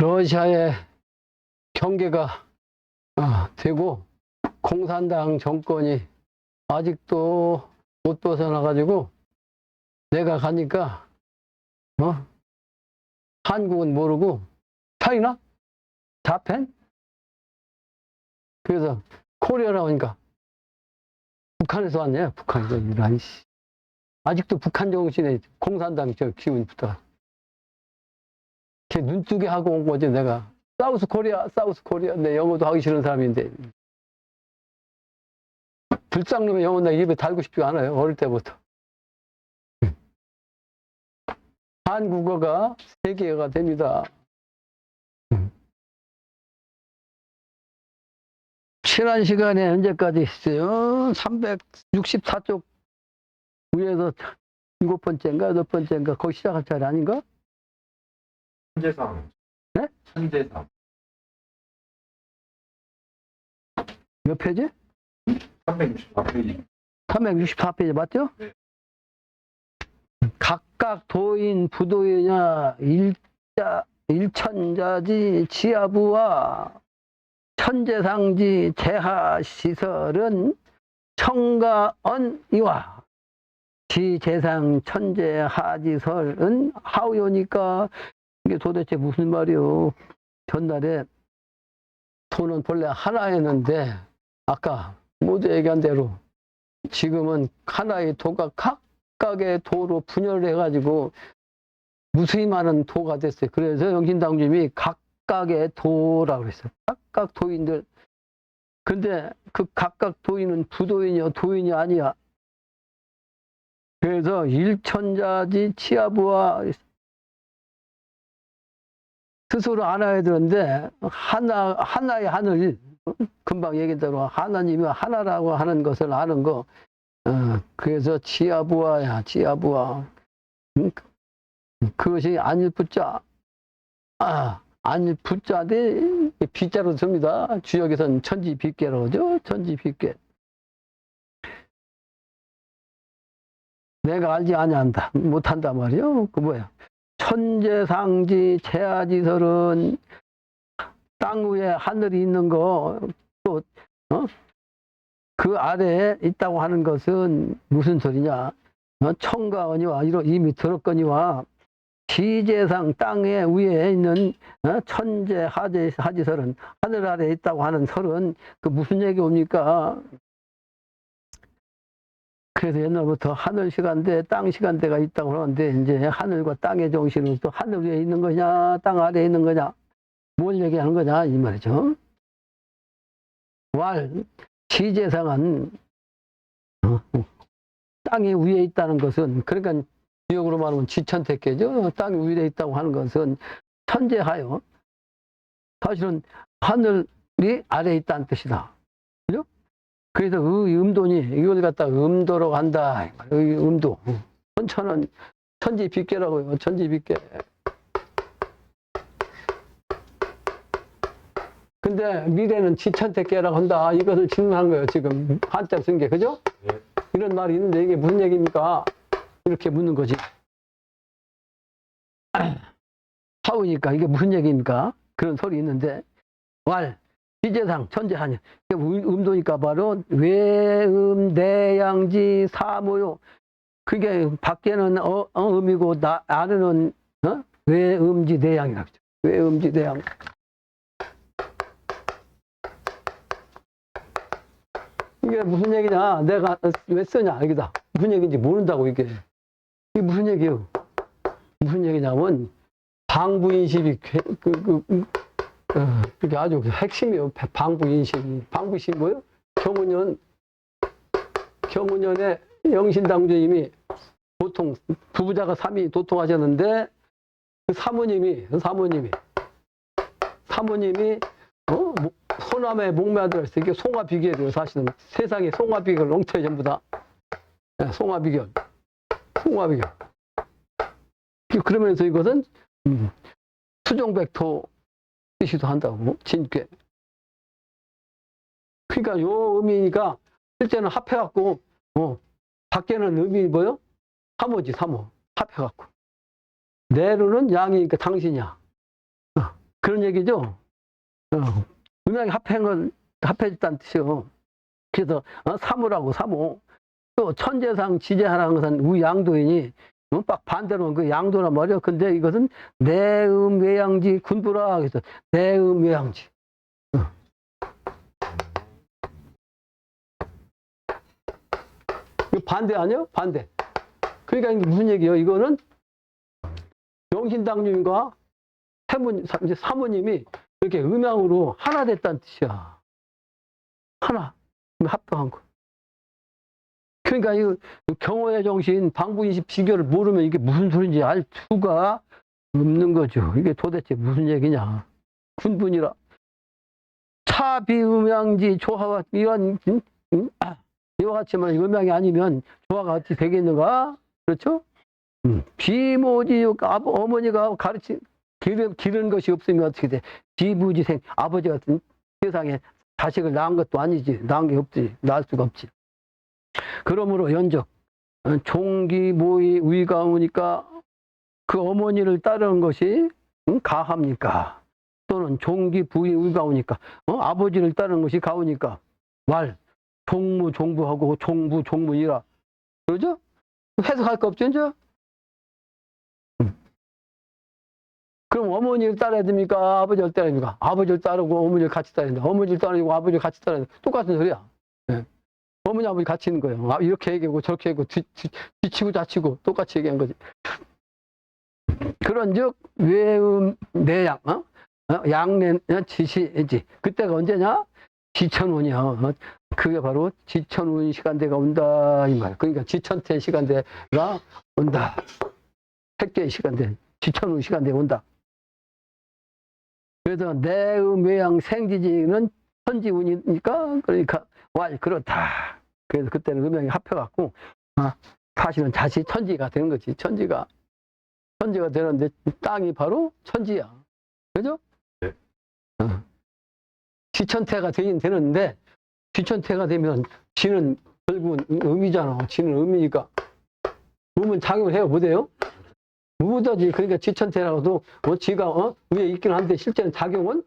러시아의 경계가 되고 공산당 정권이 아직도 못 벗어나가지고 내가 가니까 한국은 모르고 차이나? 자펜? 그래서 코리아 나오니까 북한에서 왔네. 북한에서. 이런 아직도 북한 정신에 공산당 저 기운이 붙어. 걔 눈뜨게 하고 온 거지 내가. 사우스 코리아, 사우스 코리아. 내 영어도 하기 싫은 사람인데. 불쌍놈의 영어 나 입에 달고 싶지 않아요. 어릴 때부터. 한국어가 세계어가 됩니다. 지난 시간에 언제까지 있어요? 364쪽 위에서 7번째인가 8번째인가 거기 시작할 차례 아닌가? 천재상. 네? 천재상. 몇 페이지? 364페이지. 364페이지 맞죠? 네. 각각 도인, 부도이냐 일천자지 지하부와 천재상지 재하시설은 청가언이와 지재상 천재하지설은 하우요니까 이게 도대체 무슨 말이요? 전날에 도는 본래 하나였는데 아까 모두 얘기한 대로 지금은 하나의 도가 각각의 도로 분열을 해가지고 무수히 많은 도가 됐어요. 그래서 영신당주님이 각각의 도라고 했어요. 각각 도인들. 근데 그 각각 도인은 부도인이요, 도인이 아니야. 그래서 일천자지 치아부와 스스로 알아야 되는데 하나의 하늘, 금방 얘기한 대로 하나님이 하나라고 하는 것을 아는 거. 그래서 지하부와야, 지하부와. 그것이 아닐 붙자. 아닐 붙자인데 비자로 씁니다. 주역에서는 천지빗계라고 하죠. 천지빗계. 내가 알지 아니한다. 못한다 말이요. 그 뭐야. 천재상지 재하지설은 땅 위에 하늘이 있는 거, 또, 그 아래에 있다고 하는 것은 무슨 소리냐. 청가언이와, 이미 들었거니와, 지재상 땅에 위에 있는 천재하지설은 하늘 아래에 있다고 하는 설은 그 무슨 얘기 옵니까? 그래서 옛날부터 하늘 시간대, 땅 시간대가 있다고 하는데, 이제 하늘과 땅의 정신은 또 하늘 위에 있는 거냐, 땅 아래에 있는 거냐, 뭘 얘기하는 거냐, 이 말이죠. 지재상은 땅이 위에 있다는 것은, 그러니까 지역으로 말하면 지천택계죠. 땅이 위에 있다고 하는 것은 천재하여 사실은 하늘이 아래에 있다는 뜻이다. 그죠? 그래서 음도니 이걸 갖다가 음도로 한다. 음도. 천천은 천지빗계라고요. 천지빗계. 근데 미래는 지천택계라고 한다. 이것을 질문한 거예요. 지금 한자 쓴 게. 그죠? 네. 이런 말이 있는데 이게 무슨 얘기입니까? 이렇게 묻는 거지. 하우니까 이게 무슨 얘기입니까? 그런 소리 있는데 지재상 천재하냐. 음도니까 바로 외음내양지 사모요. 그게 밖에는 음이고 안에는 외음지 내양이라고 하죠. 외음지 내양. 이게 무슨 얘기냐? 내가 왜 쓰냐? 여기다. 무슨 얘기인지 모른다고 이게. 이게 무슨 얘기예요? 무슨 얘기냐면 방부인식이 그게 아주 핵심이에요. 방부인식이. 방부인식이 뭐예요? 경운년에 영신당주님이 보통 부부자가 3이 도통하셨는데 그 사모님이 소남의 목매하더라 했어요. 이게 송화비결이에요. 사실은 세상에 송화비결 엉터리 전부 다. 송화비결. 그러면서 이것은 수종백토 뜻이기도 한다고. 진괴. 그러니까 요 의미가 실제는 합해갖고 밖에는 의미 뭐요? 사모지 사모. 합해갖고. 내로는 양이니까 당신이야. 그런 얘기죠. 음양이 합해졌다는 뜻이요. 그래서 사무라고 사무. 또 천재상 지재하라는 것은 우양도이니 딱 반대로 그 양도란 말이요. 근데 이것은 내음외양지 군부라. 그래서 내음외양지. 이거 반대 아니요? 반대. 그러니까 이게 무슨 얘기예요? 이거는 영신당님과 사모님이 이렇게 음양으로 하나 됐다는 뜻이야. 하나. 합당한 거. 그러니까 이 경호의 정신, 방부인식 비교를 모르면 이게 무슨 소리인지 알 수가 없는 거죠. 이게 도대체 무슨 얘기냐. 군분이라. 차비음양지 조화가 이와 같지만 음양이 아니면 조화가 어떻게 되겠는가? 그렇죠? 비모지 어머니가 기른 것이 없으면 어떻게 돼? 비부지생 아버지 같은 세상에 자식을 낳은 것도 아니지. 낳은 게 없지. 낳을 수가 없지. 그러므로 연적 종기 모의 위가우니까 그 어머니를 따르는 것이 가합니까? 또는 종기 부의 위가우니까 아버지를 따르는 것이 가우니까 말 종무 종부하고 종부 종문이라 그러죠? 해석할 거 없죠, 이제? 그럼 어머니를 따라야 됩니까? 아버지를 따라야 됩니까? 아버지를 따르고 어머니를 같이 따라야 된다. 어머니를 따르고 아버지를 같이 따라야 된다. 똑같은 소리야. 네. 어머니 아버지 같이 있는 거예요. 이렇게 얘기하고 저렇게 얘기하고 뒤치고 자치고 똑같이 얘기한 거지. 그런즉 외음 내양 양내 지시지. 그때가 언제냐? 지천운이요. 그게 바로 지천운 시간대가 온다 이 말. 그러니까 지천태 시간대가 온다. 택계의 시간대, 지천운 시간대가 온다. 그래서 내음 외양 생지지는 천지운이니까 그러니까 그렇다. 그래서 그때는 음양이 합해갖고 사실은 다시 천지가 되는 거지. 천지가 되는데 땅이 바로 천지야. 그죠? 네. 지천태가 되긴 되는데 지천태가 되면 지는 결국은 음이잖아. 지는 음이니까 음은 작용을 해요. 못해요? 못하지. 그러니까 지천태라고도 지가 위에 있긴 한데 실제는 작용은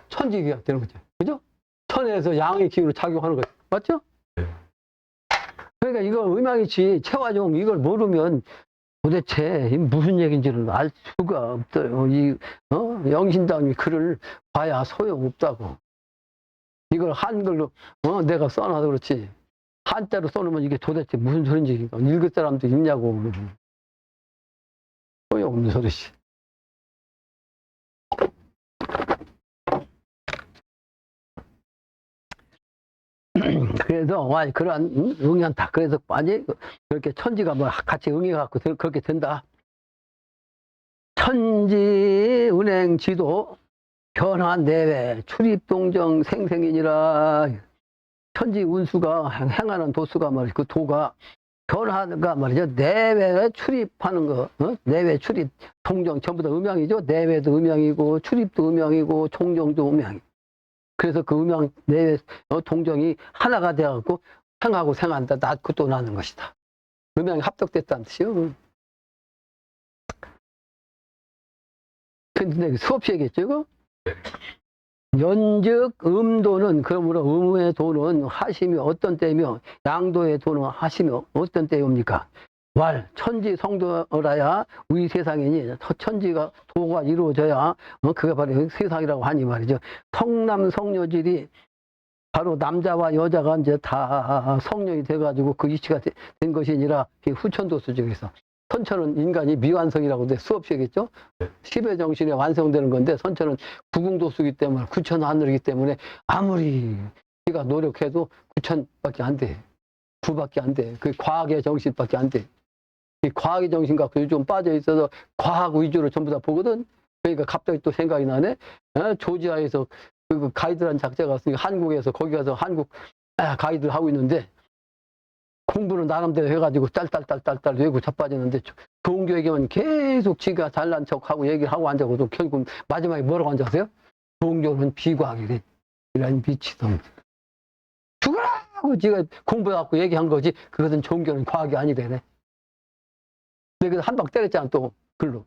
천지가 되는 거죠. 그죠? 천에서 양의 기운으로 작용하는 거죠. 맞죠? 네. 그러니까 이거 음양이지 체화종 이걸 모르면 도대체 무슨 얘기인지를 알 수가 없어요. 영신당이 글을 봐야 소용없다고. 이걸 한글로 내가 써놔도 그렇지 한자로 써놓으면 이게 도대체 무슨 소린지 읽을 사람도 있냐고. 소용없는 소리지. 그래서 그러한 응연타. 그래서 많이 그렇게 천지가 같이 응해갖고 그렇게 된다. 천지 운행 지도 변화 내외 출입 동정 생생이니라. 천지 운수가 행하는 도수가 말이죠. 그 도가 변화가 말이죠. 내외에 출입하는 거, 내외 출입 동정 전부 다 음양이죠. 내외도 음양이고 출입도 음양이고 종정도 음양이. 그래서 그 음양 내외 동정이 하나가 되어갖고 행하고 생한다. 낳고 또 나는 것이다. 음양이 합덕됐다는 뜻이요. 근데 수없이 얘기했죠, 이거? 연즉 음도는 그러므로 음의 도는 하심이 어떤 때며 양도의 도는 하심이 어떤 때입니까? 천지 성도라야 우리 세상이니 천지가 도가 이루어져야 그게 바로 세상이라고 하니 말이죠. 성남 성녀질이 바로 남자와 여자가 이제 다 성령이 돼가지고 그 이치가 된 것이 아니라 후천도수 중에서 선천은 인간이 미완성이라고 수없이 얘기했죠. 10의 정신에 완성되는 건데 선천은 구궁도수이기 때문에 구천 하늘이기 때문에 아무리 우리가 노력해도 9천밖에 안 돼. 9밖에 안 돼. 그 과학의 정신밖에 안 돼. 이 과학의 정신 갖고 요즘 빠져 있어서 과학 위주로 전부 다 보거든. 그러니까 갑자기 또 생각이 나네. 조지아에서 그 가이드라는 작자가 왔으니까 한국에서 거기 가서 한국 가이드를 하고 있는데 공부는 나름대로 해가지고 딸딸 외고 자빠지는데 좋은 교육이면 계속 지가 잘난 척하고 얘기를 하고 앉아고도 결국 마지막에 뭐라고 앉았어요? 좋은 교육은 비과학이래. 이런 미치던 죽으라고 지가 공부해갖고 얘기한 거지 그것은 좋은 교육은 과학이 아니래네. 근데 한 방 때렸잖아 또 글로.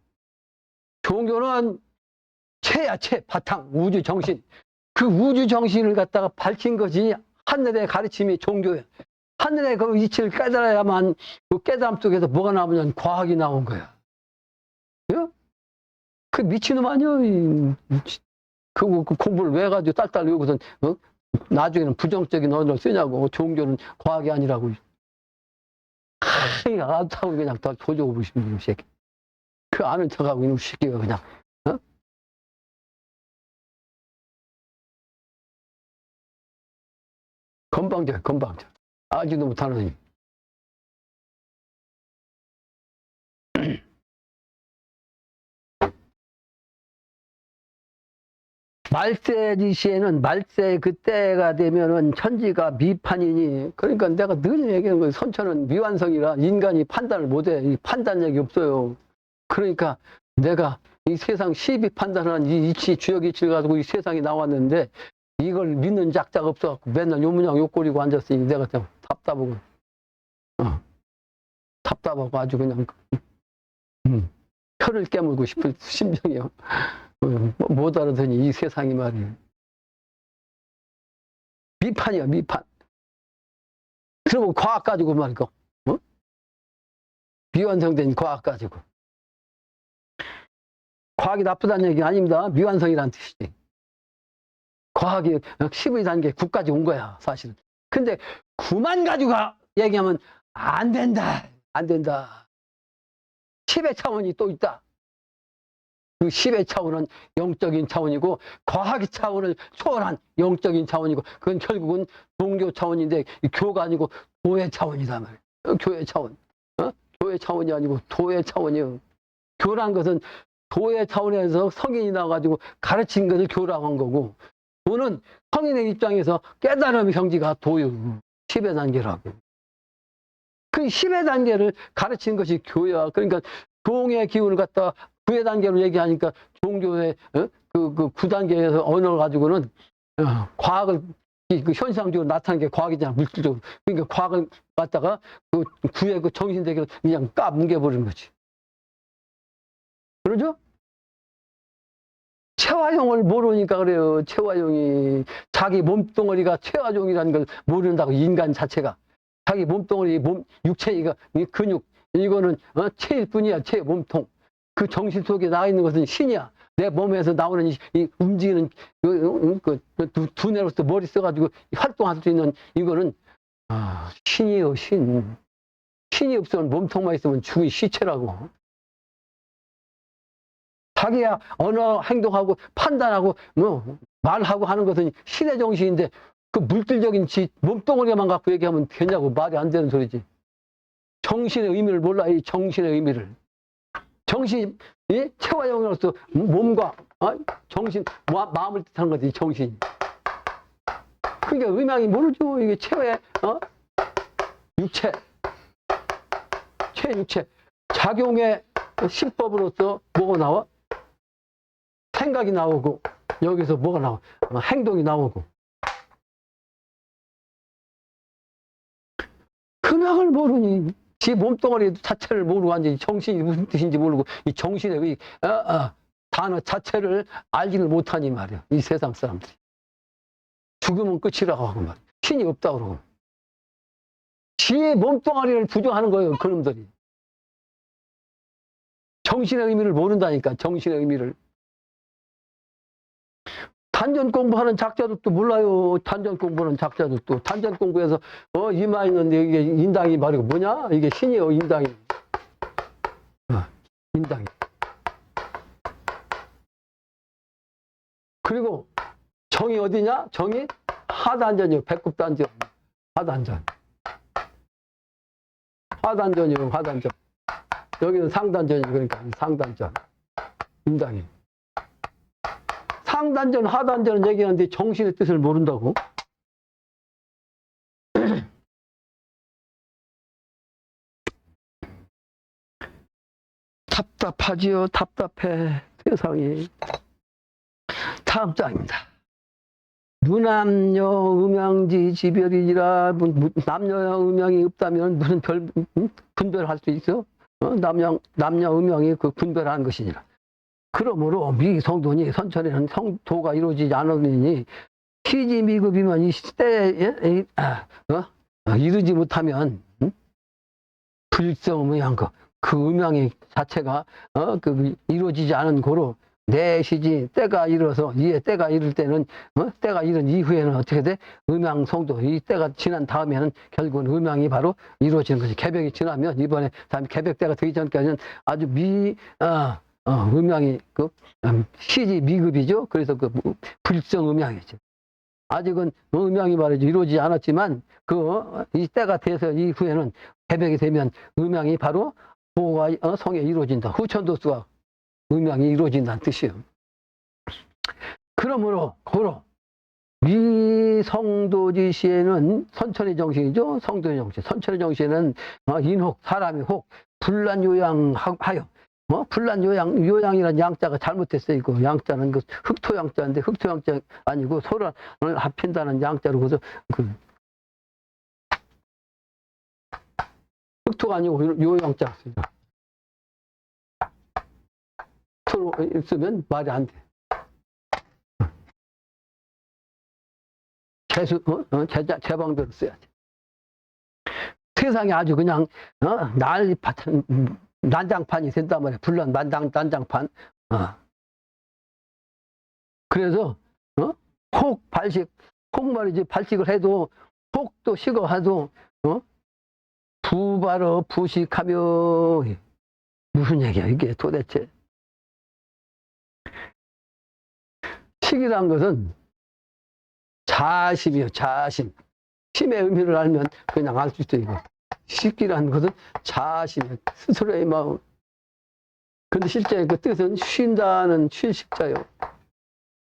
좋은 교육은 체야, 체, 바탕, 우주 정신. 그 우주 정신을 갖다가 밝힌 것이 하늘의 가르침이 종교예요. 하늘의 그 이치를 깨달아야만 그 깨달음 속에서 뭐가 나오면 과학이 나온 거야. 예? 그 미친놈 아니야. 그 공부를 왜 가지고 딸딸 외우고선, 나중에는 부정적인 언어를 쓰냐고. 종교는 과학이 아니라고. 아따고 그냥 다 조져오고 보시면 이놈 새끼. 그 아는 척하고 이놈 새끼가 그냥. 건방져, 건방져. 알지도 못하는. 말세지 시에는 말세 그때가 되면은 천지가 미판이니, 그러니까 내가 늘 얘기하는 거예요. 선천은 미완성이라 인간이 판단을 못해. 이 판단력이 없어요. 그러니까 내가 이 세상 시비 판단하는 이 이치, 주역 이치를 가지고 이 세상이 나왔는데 이걸 믿는 작자가 없어갖고 맨날 요문양 욕거리고 앉았으니 내가 좀 답답하고, 답답하고 아주 그냥, 혀를 깨물고 싶은 심정이요. 못 알아더니 이 세상이 말이에요. 미판이야, 미판. 그리고 과학 가지고 말이고, 미완성된 과학 가지고. 과학이 나쁘다는 얘기가 아닙니다. 미완성이라는 뜻이지. 과학이 12단계 9까지 온 거야, 사실은. 근데 9만 가지고 얘기하면 안 된다. 안 된다. 10의 차원이 또 있다. 그 10의 차원은 영적인 차원이고, 과학의 차원을 초월한 영적인 차원이고, 그건 결국은 종교 차원인데, 교가 아니고 도의 차원이다 말이야. 교의 차원. 교의 차원이 아니고 도의 차원이요. 교란 것은 도의 차원에서 성인이 나와가지고 가르친 것을 교라고 한 거고, 도는 성인의 입장에서 깨달음의 경지가 도요. 10의 단계라고. 그 10의 단계를 가르친 것이 교야. 그러니까 종의 기운을 갖다 9의 단계로 얘기하니까 종교의 그 9단계에서 언어를 가지고는 과학을 그 현상적으로 나타나는 게 과학이잖아, 물질적으로. 그러니까 과학을 갖다가 그 9의 그 정신세계를 그냥 까뭉개버리는 거지. 그러죠? 체화용을 모르니까 그래요. 체화용이. 자기 몸뚱어리가 체화용이라는 걸 모른다고, 인간 자체가. 자기 몸뚱어리, 육체, 이 근육, 이거는 체일 뿐이야, 체, 몸통. 그 정신 속에 나와 있는 것은 신이야. 내 몸에서 나오는 이 움직이는 두뇌로서 머리 써가지고 활동할 수 있는 이거는 신이요, 신. 신이 없으면 몸통만 있으면 죽은 시체라고. 자기야 언어, 행동하고 판단하고 말하고 하는 것은 신의 정신인데, 그 물질적인 몸뚱어리만 갖고 얘기하면 되냐고. 말이 안 되는 소리지. 정신의 의미를 몰라. 이 정신의 의미를. 정신이 체화용으로서 몸과 정신, 마음을 뜻하는 거지, 정신이. 그러니까 음양이 모르죠. 이게 체외, 육체, 체육체. 작용의 신법으로서 뭐가 나와? 생각이 나오고, 여기서 뭐가 나와? 행동이 나오고. 근황을 모르니, 지 몸뚱어리 자체를 모르고 완전히 정신이 무슨 뜻인지 모르고, 이 정신의 단어 자체를 알지를 못하니 말이야. 이 세상 사람들이. 죽으면 끝이라고 하고 말이야. 신이 없다고 그러고. 지의 몸뚱어리를 부정하는 거예요, 그놈들이. 정신의 의미를 모른다니까, 정신의 의미를. 단전 공부하는 작자들도 몰라요. 단전 공부하는 작자들도. 단전 공부해서 이마 있는데 이게 인당이 말이고 뭐냐? 이게 신이요, 인당이. 인당이. 그리고 정이 어디냐? 정이 하단전이요. 배꼽단전. 하단전. 하단전이요, 하단전. 여기는 상단전이요. 그러니까 상단전. 인당이. 상단전, 하단전은 얘기하는데 정신의 뜻을 모른다고? 답답하지요. 답답해. 세상이. 다음 장입니다. 무남녀 음양지 지별이지라. 남녀 음양이 없다면 무슨 분별할 수 있어? 남녀 음양이 그 분별하는 것이니라. 그러므로 미성도니 선천에는 성도가 이루어지지 않으니 시지 미급이면 이 시대에 이르지 못하면 불성의한 그 음양의 자체가 그 이루어지지 않은 고로 내시지 때가 이르서 이에 때가 이를 때는 때가 이른 이후에는 어떻게 돼? 음양성도 이 때가 지난 다음에는 결국은 음양이 바로 이루어지는 거지. 개벽이 지나면 이번에 다음 개벽 때가 되기 전까지는 아주 음양이 시지 미급이죠. 그래서 그 불성 음양이죠. 아직은 음양이 말이죠. 이루어지지 않았지만 이 때가 돼서 이후에는 개벽이 되면 음양이 바로 보호가 성에 이루어진다. 후천도수가 음양이 이루어진다는 뜻이에요. 그러므로 고로 미성도지 시에는 선천의 정신이죠. 성도의 정신. 선천의 정신은 인혹 사람이 혹 분란요양하여 분란요양이라는 양자가 잘못됐어요. 이거 양자는 그 흑토양자인데 흑토양자 아니고 소란을 합힌다는 양자로 그래서 흑토가 아니고 요양자 써요. 서로 쓰면 말이 안 돼. 제방대로 써야지. 세상이 아주 그냥 난장판이 된단 말이야. 불난 난장판. 그래서 혹 말이지 발식을 해도 혹도 식어해도 부바로 부식하며 무슨 얘기야 이게 도대체. 식이란 것은 자심이요, 자심. 심의 의미를 알면 그냥 알 수 있어, 이거. 식이라는 것은 자심이요, 스스로의 마음. 근데 실제 그 뜻은 쉰다는 쉴식자요.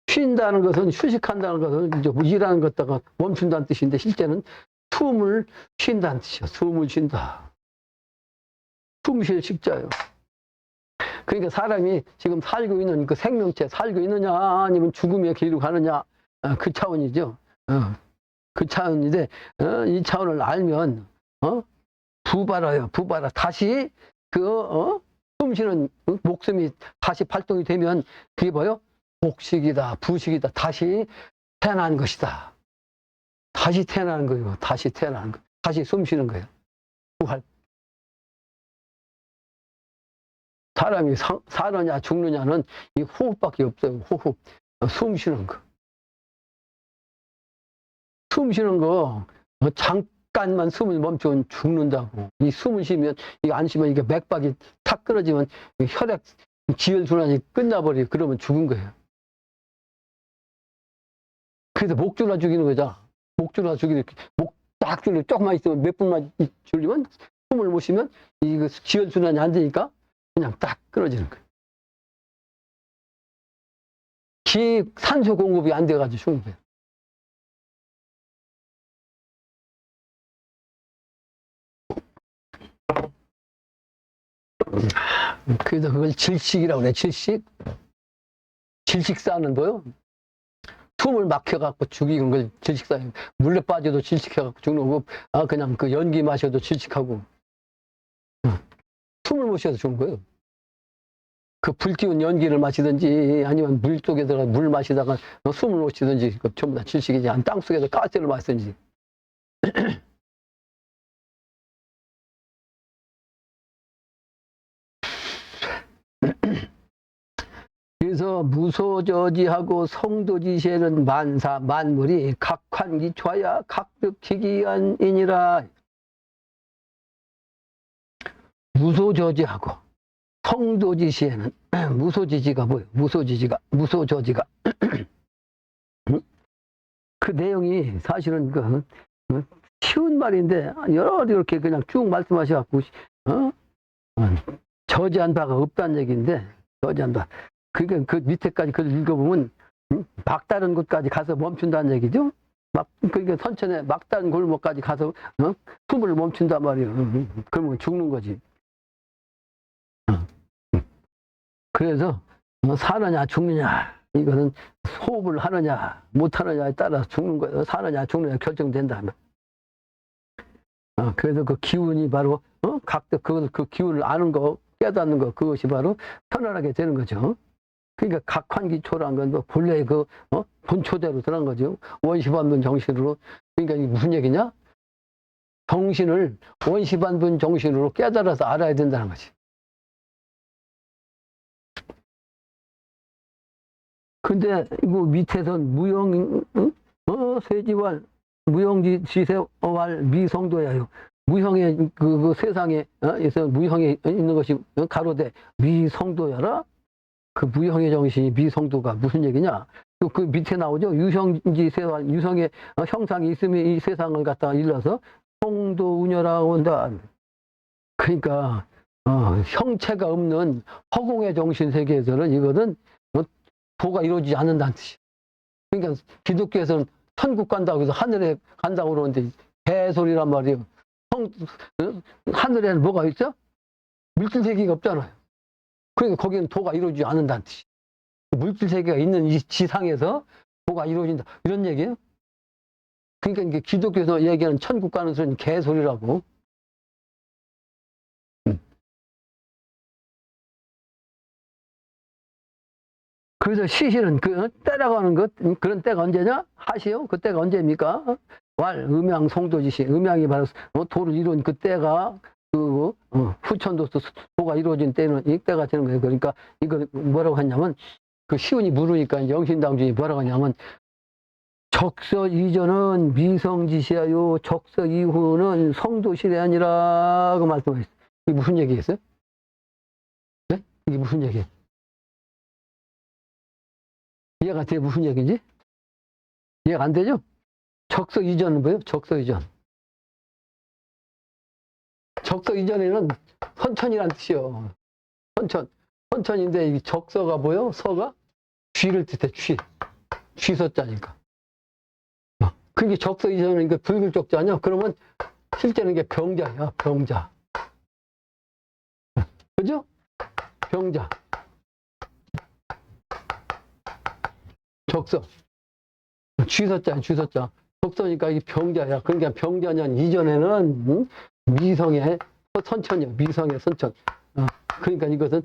쉰다는 것은 휴식한다는 것은 이제 일하는 것다가 멈춘다는 뜻인데 실제는 숨을 쉰다는 뜻이요. 숨을 쉰다. 숨 쉴 식자요. 그러니까 사람이 지금 살고 있는 그 생명체 살고 있느냐 아니면 죽음의 길로 가느냐 그 차원이죠. 그 차원인데 이 차원을 알면 부바라요. 부바라. 다시 숨쉬는 목숨이 다시 발동이 되면 그게 뭐요? 복식이다. 부식이다. 다시 태어난 것이다. 다시 태어나는 거예요. 다시 태어나는 거. 다시 숨쉬는 거예요. 부활. 사람이 사느냐 죽느냐는 이 호흡밖에 없어요. 호흡. 숨 쉬는 거. 숨 쉬는 거 잠깐만 숨을 멈추면 죽는다고. 이 숨을 쉬면 이거 안 쉬면 이게 맥박이 탁 끊어지면 혈액 지혈순환이 끝나버리고 그러면 죽은 거예요. 그래서 목줄라 죽이는 거죠. 목줄라 죽이는 목 딱 줄려 조금만 있으면 몇 분만 줄리면 숨을 못 쉬면 이거 지혈순환이 안 되니까 그냥 딱 끊어지는 거예요. 산소 공급이 안 돼가지고 죽는 거예요. 그래서 그걸 질식이라고 그래. 질식 싸는 거요. 숨을 막혀갖고 죽이는 걸 질식 싸요. 물에 빠져도 질식해갖고 죽는 거고, 그냥 그 연기 마셔도 질식하고, 숨을 못 쉬어서 죽는 거예요. 그 불 띄운 연기를 마시든지 아니면 물 속에 들어가 물 마시다가 숨을 못 쉬든지 전부 다 질식이지. 땅 속에서 가스를 마시든지. 그래서 무소저지하고 성도지시에는 만물이 각환기초하여 각득기기한이니라. 무소저지하고 성도지시에는 무소지지가 뭐예요? 무소저지가 그 내용이 사실은 쉬운 말인데 여러 이렇게 그냥 쭉 말씀하셔갖고 저지한 바가 없다는 얘기인데 저지한 바. 그러니까 그 밑에까지 글 읽어보면 막다른 곳까지 가서 멈춘다는 얘기죠. 그러니까 선천에 막다른 골목까지 가서 숨을 멈춘단 말이에요. 그러면 죽는 거지. 그래서 사느냐 죽느냐 이거는 호흡을 하느냐 못하느냐에 따라서 죽는 거예요. 사느냐 죽느냐 결정된다면. 그래서 그 기운이 바로 각각 그 기운을 아는 거 깨닫는 거 그것이 바로 편안하게 되는 거죠. 그러니까 각환기초라는 건 뭐 본래 그 본초대로 들어간 거죠. 원시반분 정신으로. 그러니까 이게 무슨 얘기냐? 정신을 원시반분 정신으로 깨달아서 알아야 된다는 거지. 근데 이거 밑에선 무형, 세지왈, 무형지 지세왈 미성도야요. 무형의 그 세상에 에서 무형에 있는 것이 가로되 미성도야라. 그 무형의 정신이 미성도가 무슨 얘기냐? 그 밑에 나오죠. 유형지 세왈, 유성의 형상이 있으면 이 세상을 갖다가 일러서 성도 운여라고 한다. 그러니까 형체가 없는 허공의 정신 세계에서는 이거는 도가 이루어지지 않는다는 뜻이에요. 그러니까 기독교에서는 천국 간다고 해서 하늘에 간다고 그러는데 개소리란 말이에요. 하늘에는 뭐가 있죠? 물질 세계가 없잖아요. 그러니까 거기는 도가 이루어지지 않는다는 뜻이에요. 물질 세계가 있는 이 지상에서 도가 이루어진다. 이런 얘기예요. 그러니까 이게 기독교에서 얘기하는 천국 가는 소리는 개소리라고. 그래서 시실은 그 때라고 하는 것, 그런 때가 언제냐? 하시오? 그 때가 언제입니까? 왈, 음양 성도지시. 음양이 바로 도를 이룬 그 때가 그 후천도서 도가 이루어진 때는 이 때가 되는 거예요. 그러니까 이거 뭐라고 하냐면 그 시운이 물으니까 영신당주이 뭐라고 하냐면 적서 이전은 미성지시하요. 적서 이후는 성도실이 아니라고 말씀하셨어요. 이게 무슨 얘기겠어요? 네? 이게 무슨 얘기예요? 이해가 돼? 무슨 얘기인지? 이해가 안 되죠? 적서 이전은 뭐예요? 적서 이전. 적서 이전에는 선천이란 뜻이요. 선천. 선천인데 이 적서가 뭐예요? 서가? 쥐를 뜻해, 쥐. 쥐서자니까. 그게 적서 이전은 이게 불글적자냐? 그러면 실제는 이게 병자야, 병자. 그죠? 병자. 적서. 쥐서자, 쥐서자. 적서니까 이게 병자야. 그러니까 병자년 이전에는 미성의 선천이야. 미성의 선천. 그러니까 이것은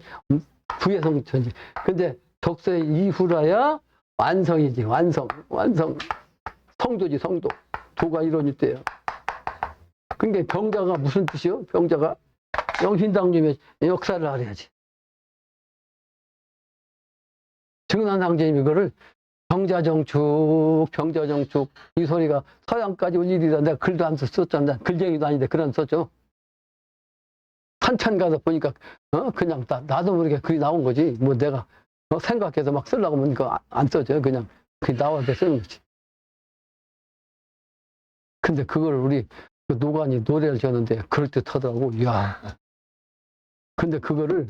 부의 성천이지. 근데 적서의 이후라야 완성이지. 완성. 성도지, 성도. 도가 이루어질 때요. 그러니까 병자가 무슨 뜻이요? 병자가 영신당님의 역사를 알아야지. 증난상제님 이거를 병자정축 이 소리가 서양까지 올 일이라 내가 글도 안 썼잖아. 글쟁이도 아닌데 글 안 썼죠. 한참 가서 보니까 그냥 나도 모르게 글이 나온 거지. 뭐 내가 생각해서 막 쓰려고 하면 그거 안 써져. 그냥 글이 나와서 쓰는 거지. 근데 그걸 우리 노관이 노래를 지었는데 그럴듯하더라고. 이야. 근데 그거를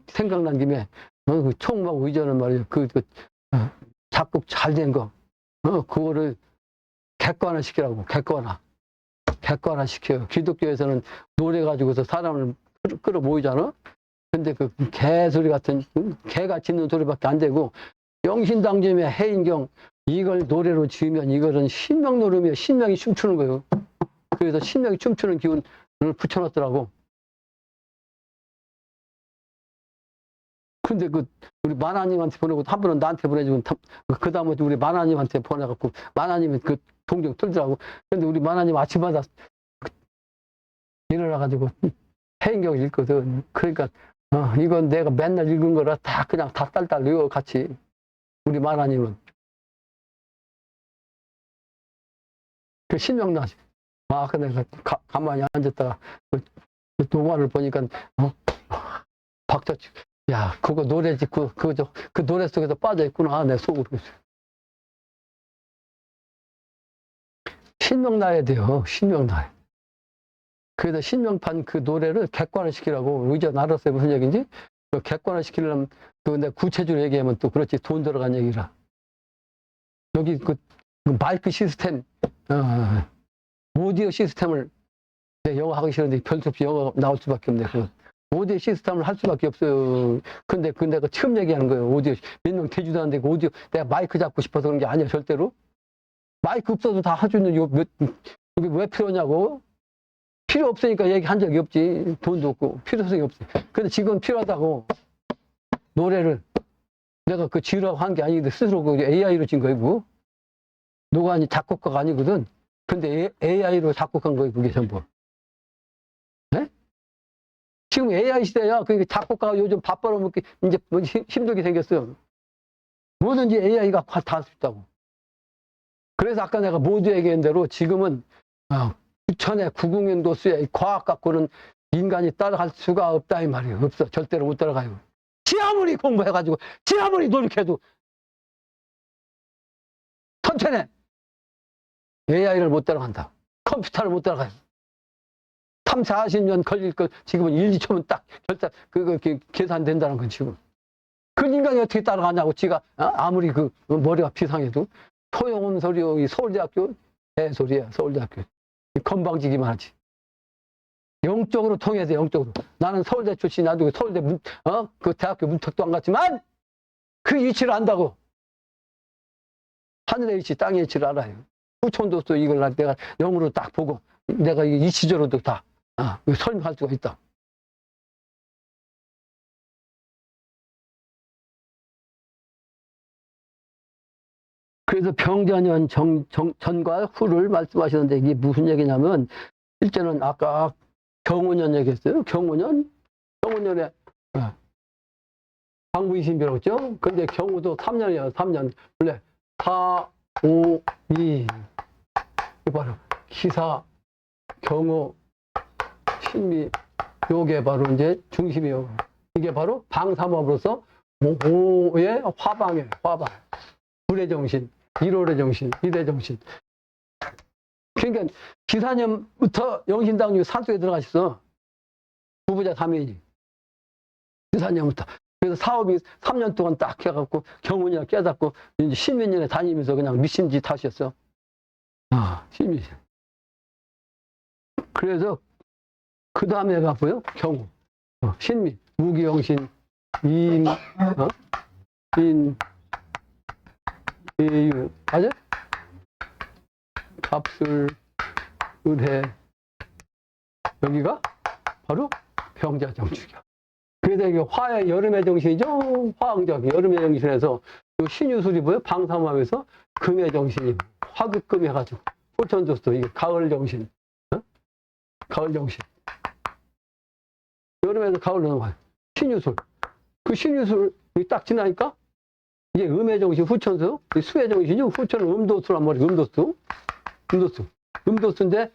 생각난 김에 그 총막 의전은 말이야. 작곡 잘 된 거. 그거를 객관화 시키라고. 객관화 시켜요. 기독교에서는 노래 가지고서 사람을 끌어 모이잖아. 근데 그 개소리 같은 개가 짖는 소리밖에 안 되고 영신당점의 해인경 이걸 노래로 지으면 이거는 신명 노름이에요. 신명이 춤추는 거예요. 그래서 신명이 춤추는 기운을 붙여놨더라고. 근데 우리 만화님한테 보내고 한 번은 나한테 보내주고 그 다음에 우리 만화님한테 보내갖고 만화님이 그 동정 떨더라고. 근데 우리 만화님 아침마다 일어나가지고 해인경을 읽거든. 그러니까 이건 내가 맨날 읽은 거라 다 그냥 다 딸딸 외워 같이. 우리 만화님은 그 신명나지. 근데 내가 가만히 앉았다가 그 동화를 보니까 박자 야, 그거 노래 짓고, 그 노래 속에서 빠져있구나, 내 속으로. 신명나야 돼요, 신명나야. 그래서 신명판 그 노래를 객관화 시키라고 의전 알았어요. 무슨 얘기인지? 그 객관화 시키려면, 내가 구체적으로 얘기하면 또 그렇지, 돈 들어간 얘기라. 여기 그 마이크 시스템, 오디오 시스템을, 영어 하기 싫은데 별수 없이 영어 나올 수밖에 없네, 그건. 오디오 시스템을 할 수밖에 없어요. 근데 내가 처음 얘기하는 거예요. 오디오. 몇 명 되지도 않는데 오디오. 내가 마이크 잡고 싶어서 그런 게 아니야, 절대로. 마이크 없어도 다 할 수 있는 이게 왜 필요냐고. 필요 없으니까 얘기한 적이 없지. 돈도 없고 필요성이 없어. 근데 지금 필요하다고. 노래를 내가 그 지으라고 한 게 아니거든. 스스로 그 AI로 진 거이고. 누가 아니 작곡가가 아니거든. 근데 AI로 작곡한 거예요, 그게 전부. 네? 지금 AI 시대야. 그 작곡가가 요즘 밥 벌어먹기 이제 힘들게 생겼어요. 뭐든지 AI가 다 할 수 있다고. 그래서 아까 내가 모두 얘기한 대로 지금은 부천의 구궁인도수의 과학 갖고는 인간이 따라갈 수가 없다 이 말이에요. 없어. 절대로 못 따라가요. 지 아무리 공부해가지고 지 아무리 노력해도 천천히 AI를 못 따라간다. 컴퓨터를 못 따라가요. 3, 40년 걸릴 거 지금은 1, 2초면 딱 결단 그거 계산된다는 건 지금. 그 인간이 어떻게 따라가냐고 지가 아무리 그 머리가 비상해도 소용없는 소리요. 이 서울대학교 개소리야. 서울대학교 건방지기만 하지. 영적으로 통해야 돼. 영적으로. 나는 서울대 출신이 아니고 서울대 그 대학교 문턱도 안 갔지만 그 이치를 안다고. 하늘의 이치, 땅의 이치를 알아요. 후천도서 이걸 내가 영으로 딱 보고 내가 이치적으로도 다 설명할 수가 있다. 그래서 병자년 전과 후를 말씀하시는데 이게 무슨 얘기냐면 실제는 아까 경우년 얘기했어요. 경우년에 방부이신비라고 했죠. 근데 경우도 3년이에요. 3년. 원래 4, 5, 2 이거 바로 기사, 경우, 신미 요게 바로 이제 중심이요. 이게 바로 방삼업으로서 5의 화방이에요. 화방. 불의 정신, 1월의 정신, 1의 정신. 그러니까 기사년부터 영신당류 산속에 들어가셨어. 부부자 3인이. 기사년부터. 그래서 사업이 3년 동안 딱 해갖고 경운이나 깨닫고 이제 10년에 다니면서 그냥 미친 짓 하셨어. 신미. 그래서 그 다음에 가고요. 경우. 신미. 무기영신, 인, 예유. 맞아? 갑술, 을해. 여기가 바로 병자정축이야. 그래서 이게 화의 여름의 정신이죠. 화응적 여름의 정신에서 요 신유술이 뭐예요? 방삼합에서 금의 정신이 화극금 해가지고 호천도수도 이게 가을 정신, 가을 정신. 여름에도 가을 넘어가요. 신유술. 그 신유술이 딱 지나니까 이게 음의 정신 후천수, 수의 정신이죠. 후천은 음도수란 말이에요. 음도수인데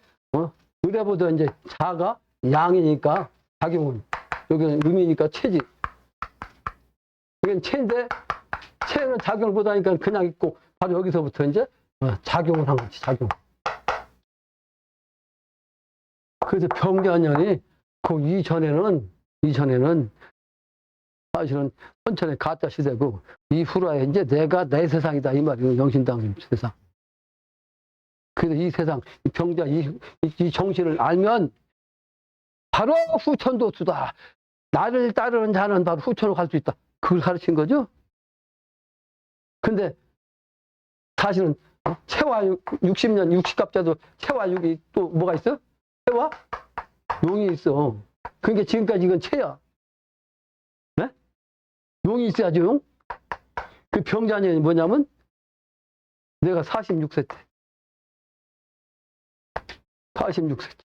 을에보다 이제 자가 양이니까 작용은 여기는 음이니까 체지. 이건 체인데 체는 작용을 못하니까 그냥 있고 바로 여기서부터 이제 작용을 한 거지. 작용. 그래서 병자년이 그 이전에는 사실은 천천히 가짜 시대고 이후로야 이제 내가 내 세상이다 이 말이에요. 영신당 세상. 그래서 이 세상 이 병자 이 정신을 알면 바로 후천도수다. 나를 따르는 자는 바로 후천으로 갈 수 있다. 그걸 가르친 거죠. 근데 사실은 체와 60년 60갑자도 체와 6이 또 뭐가 있어? 체와 용이 있어. 그러니까 지금까지 이건 체야. 네? 용이 있어야죠, 용. 그 병자년이 뭐냐면 내가 46세 때. 46세 때.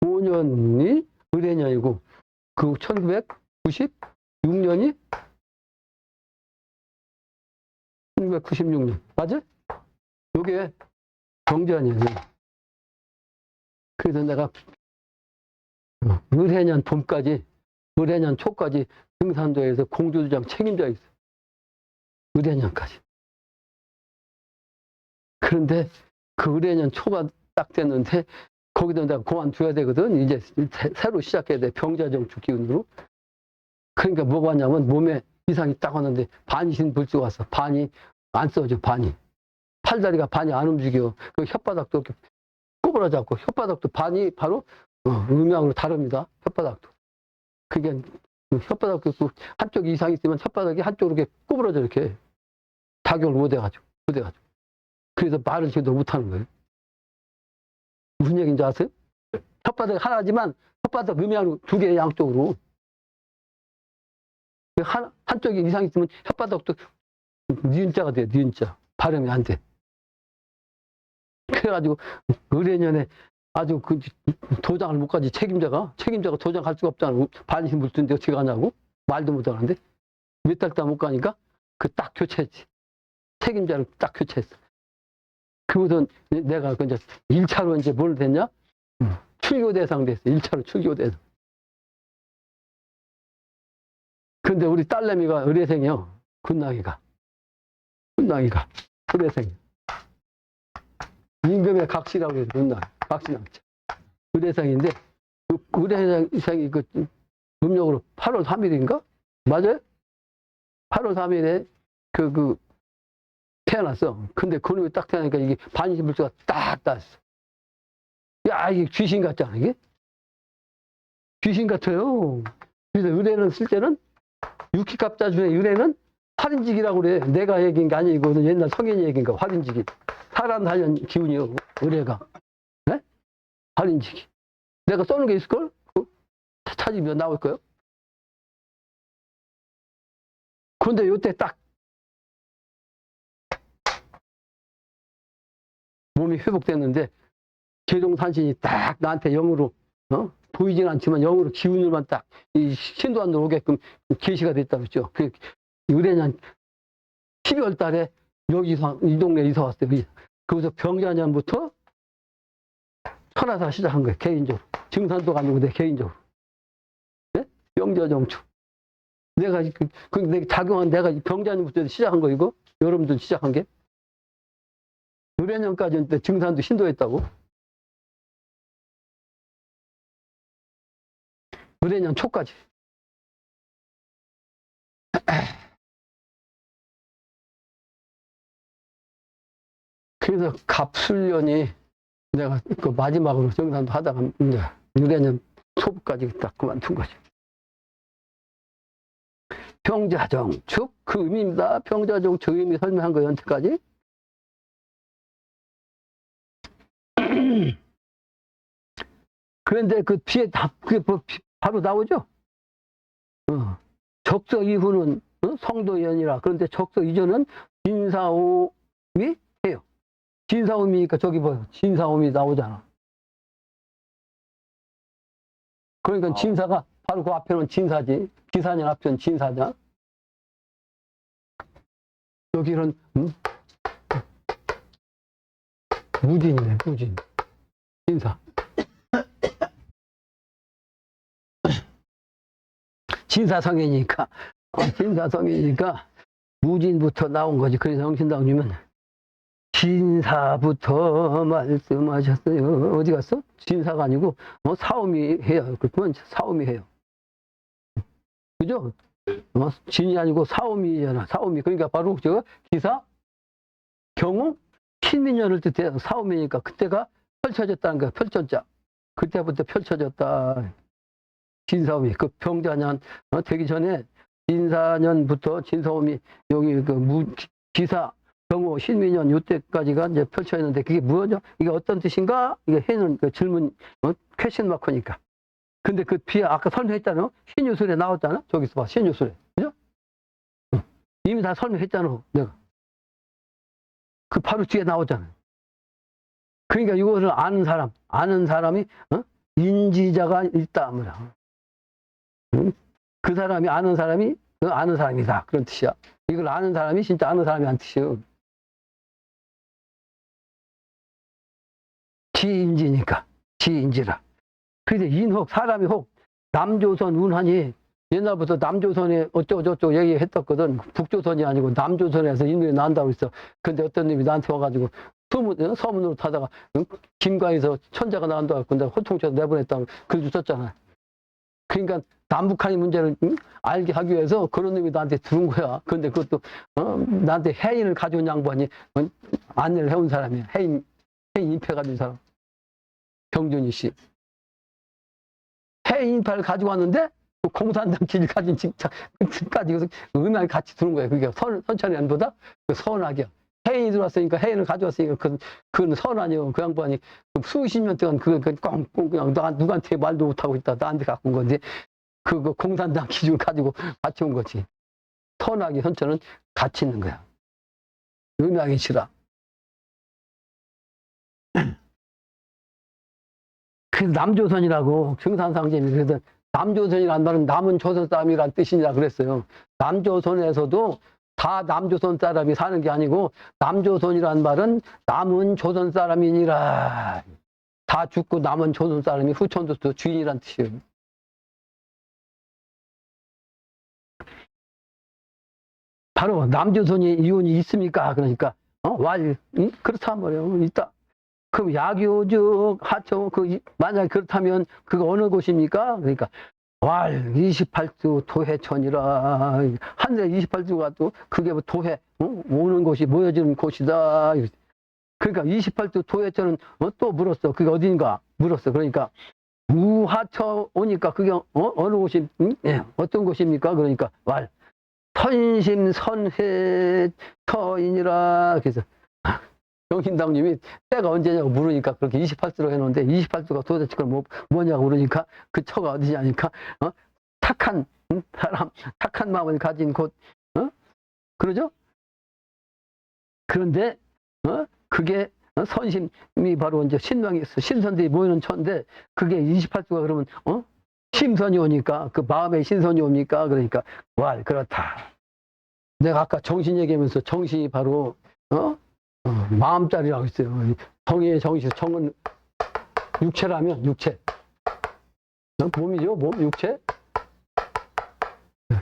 1995년이 을해년이고 그 1996년이 1996년. 맞아? 요게 병자년이에요. 그래서 내가 을해년 봄까지, 을해년 초까지 등산도에서 공주도장 책임져 있어. 을해년까지. 그런데 그 을해년 초가 딱 됐는데 거기도 내가 그만둬야 되거든. 이제 새로 시작해야 돼. 병자정축 기운으로. 그러니까 뭐가 왔냐면 몸에 이상이 딱 왔는데 반이 신불수가 왔어. 반이 안 써져. 반이. 팔다리가 반이 안 움직여. 그 혓바닥도 이렇게 구부러졌고 혓바닥도 반이 바로 음양으로 다릅니다. 혓바닥도. 그게 혓바닥도 한쪽 이상이 있으면 혓바닥이 한쪽으로 이렇게 구부러져 이렇게 작용을 못 해가지고. 그래서 말을 제대로 못하는 거예요. 무슨 얘기인지 아세요? 혓바닥 하나지만 혓바닥 음양으로 두 개 양쪽으로. 한쪽이 이상 있으면 혓바닥도 니은자가 돼, 니은자. 발음이 안 돼. 그래가지고 의뢰년에 아주 그 도장을 못 가지 책임자가 도장할 수가 없잖아. 반신 불수인데 어떻게 가냐고 말도 못 하는데 몇 달 동안 못 가니까 그 딱 교체했지. 책임자를 딱 교체했어. 그것은 내가 그 이제 1차로 이제 뭘 됐냐? 출교 대상 됐어. 1차로 출교 대상. 근데 우리 딸내미가 의뢰생이요. 군나기가 의뢰생이야. 임금의 각시라고 해서 군나기. 각시낭자. 의뢰생인데 그 의뢰생이 그 음력으로 8월 3일인가? 맞아요? 8월 3일에 그 태어났어. 근데 그놈이 딱 태어나니까 이게 반신불수가 딱 땄어. 야, 이게 귀신 같잖아, 이게? 귀신 같아요. 그래서 의뢰는 쓸 때는 육기갑자 중에 의뢰는 활인직이라고 그래. 내가 얘기한 게 아니고 옛날 성인이 얘기인 거 활인직이. 사람 살연 기운이요, 의뢰가. 네? 활인직이. 내가 써놓은 게 있을걸? 찾으면 나올 거요. 근데 요때 딱 몸이 회복됐는데 계룡산신이 딱 나한테 영으로 보이진 않지만 영으로 기운을만 딱 이 신도안으로 오게끔 계시가 됐다고 했죠. 그 의뢰년 12월 달에 여기서 이 동네 이사 왔어요. 거기서 병자년부터 천하사 시작한 거예요. 개인적으로. 증산도 아니고 내 개인적으로. 네? 병자정축. 내가 내가 작용한 내가 병자년부터 시작한 거 이거 여러분들 시작한 게 의뢰년까지 증산도 신도했다고. 의뢰년 초까지. 그래서 갑술년이 내가 그 마지막으로 정산도 하다가 이제 의뢰년 초부까지 딱 그만둔 거지. 병자정축 그 의미입니다. 병자정축 의미 설명한 거 연태까지. 그런데 그 뒤에 그게 바로 나오죠. 적서 이후는 성도연이라. 그런데 적서 이전은 진사오미 해요. 진사오미니까 저기 봐요. 진사오미 나오잖아. 그러니까 진사가 바로 그 앞에는 진사지. 기사년 앞에는 진사자. 여기는 무진이네, 무진. 진사. 진사성이니까, 진사성이니까 무진부터 나온 거지. 그래서 정신다운이면 진사부터 말씀하셨어요. 어디 갔어? 진사가 아니고 사오미 해요. 그러면 사오미 해요. 그죠? 진이 아니고 사오미잖아. 사오미. 그러니까 바로 저 기사, 경우, 신민년을 뜻해요. 사오미니까 그때가 펼쳐졌다는 거야. 펼쳤자. 그때부터 펼쳐졌다. 진사오미. 그 병자년 되기 전에 진사년부터 진사오미 여기 그 기사, 경호, 신민년 요때까지가 이제 펼쳐있는데 그게 뭐죠? 이게 어떤 뜻인가? 이게 해는 그 질문 퀘션 마크니까. 근데 그 뒤에 아까 설명했잖아. 신유술에 나왔잖아. 저기서 봐. 신유술에. 그죠? 이미 다 설명했잖아. 내가. 그 바로 뒤에 나오잖아. 그러니까 이거를 아는 사람이 인지자가 있다. 뭐라. 그 사람이 아는 사람이 아는 사람이다. 그런 뜻이야. 이걸 아는 사람이 진짜 아는 사람이란 뜻이에요. 지인지니까. 지인지라. 그래서 인혹, 사람이 혹, 남조선 운하니 옛날부터 남조선에 어쩌고저쩌고 얘기했었거든. 북조선이 아니고 남조선에서 인물이 난다고 했어. 근데 어떤 놈이 나한테 와가지고 서문으로 타다가 김가에서 천자가 나온다고 근데 호통쳐서 내보냈다고 글 주셨잖아. 그러니까 남북한의 문제를 알게 하기 위해서 그런 놈이 나한테 들은 거야. 근데 그것도 나한테 해인을 가져온 양반이 안내를 해온 사람이야. 해인 인패 가진 사람. 경준이 씨. 해인 인패를 가지고 왔는데 공산당 길 가진 직까지 음악이 같이 들은 거야. 그게 선천연보다 그 선악이야. 해인이 들어왔으니까 해인을 가져왔으니까 그건 선아니요. 그 양반이 수십 년 동안 그걸 꽁꽁 그냥 누구한테 말도 못하고 있다 나한테 갖고 온 건데 그거 공산당 기준 가지고 같이 온 거지. 선악의 현처는 같이 있는 거야. 음양의 실화. 그 남조선이라고 경산상제이 그래서 남조선이란 말은 남은 조선 사람이란 뜻이냐 그랬어요. 남조선에서도 다 남조선 사람이 사는 게 아니고 남조선이란 말은 남은 조선 사람이니라. 다 죽고 남은 조선 사람이 후천도서 주인이란 뜻이에요. 바로 남조선이 이혼이 있습니까? 그러니까 그렇단 말이에요. 있다. 그럼 야교적 하청 만약 그렇다면 그거 어느 곳입니까? 그러니까 왈 28주 도해천이라 하늘에 28주가 또 그게 뭐 도해 오는 곳이 모여지는 곳이다. 그러니까 28주 도해천은 또 물었어. 그게 어딘가 물었어. 그러니까 우하처 오니까 그게 어느 곳이 어떤 곳입니까? 그러니까 왈 선심선해처이니라. 그래서 정신당님이 때가 언제냐고 물으니까 그렇게 28주로 해놓은데 28주가 도대체 그걸 뭐냐고 물으니까 그 처가 어디냐니까 착한 사람, 착한 마음을 가진 곳, 그러죠? 그런데 그게 선심이 바로 이제 신선들이 모이는 처인데 그게 28주가 그러면 심선이 오니까 그 마음에 신선이 옵니까? 그러니까 와 그렇다. 내가 아까 정신 얘기하면서 정신이 바로 마음자리라고 했어요. 정의 정신, 정은 육체라면 육체. 몸이죠, 몸, 육체.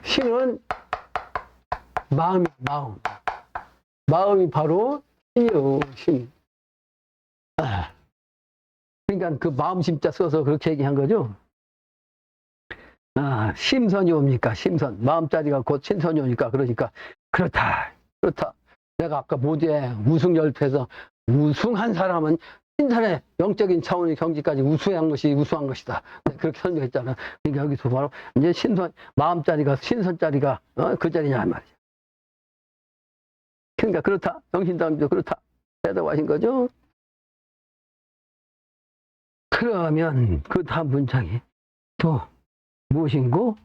신은 마음이 마음. 마음이 바로 신이요, 신. 그러니까 그 마음 심자 써서 그렇게 얘기한 거죠. 심선이 옵니까? 심선. 마음자리가 곧 신선이 오니까 그러니까 그렇다. 그렇다. 내가 아까 모두에 우승열패에서 우승한 사람은 신선의 영적인 차원의 경지까지 우수한 것이 우수한 것이다. 그렇게 설명했잖아. 그러니까 여기서 바로 이제 신선, 마음자리가, 신선자리가 그 자리냐 말이죠. 그러니까 그렇다. 정신당도 그렇다. 대답하신 거죠? 그러면 그 다음 문장이 또 무엇인고?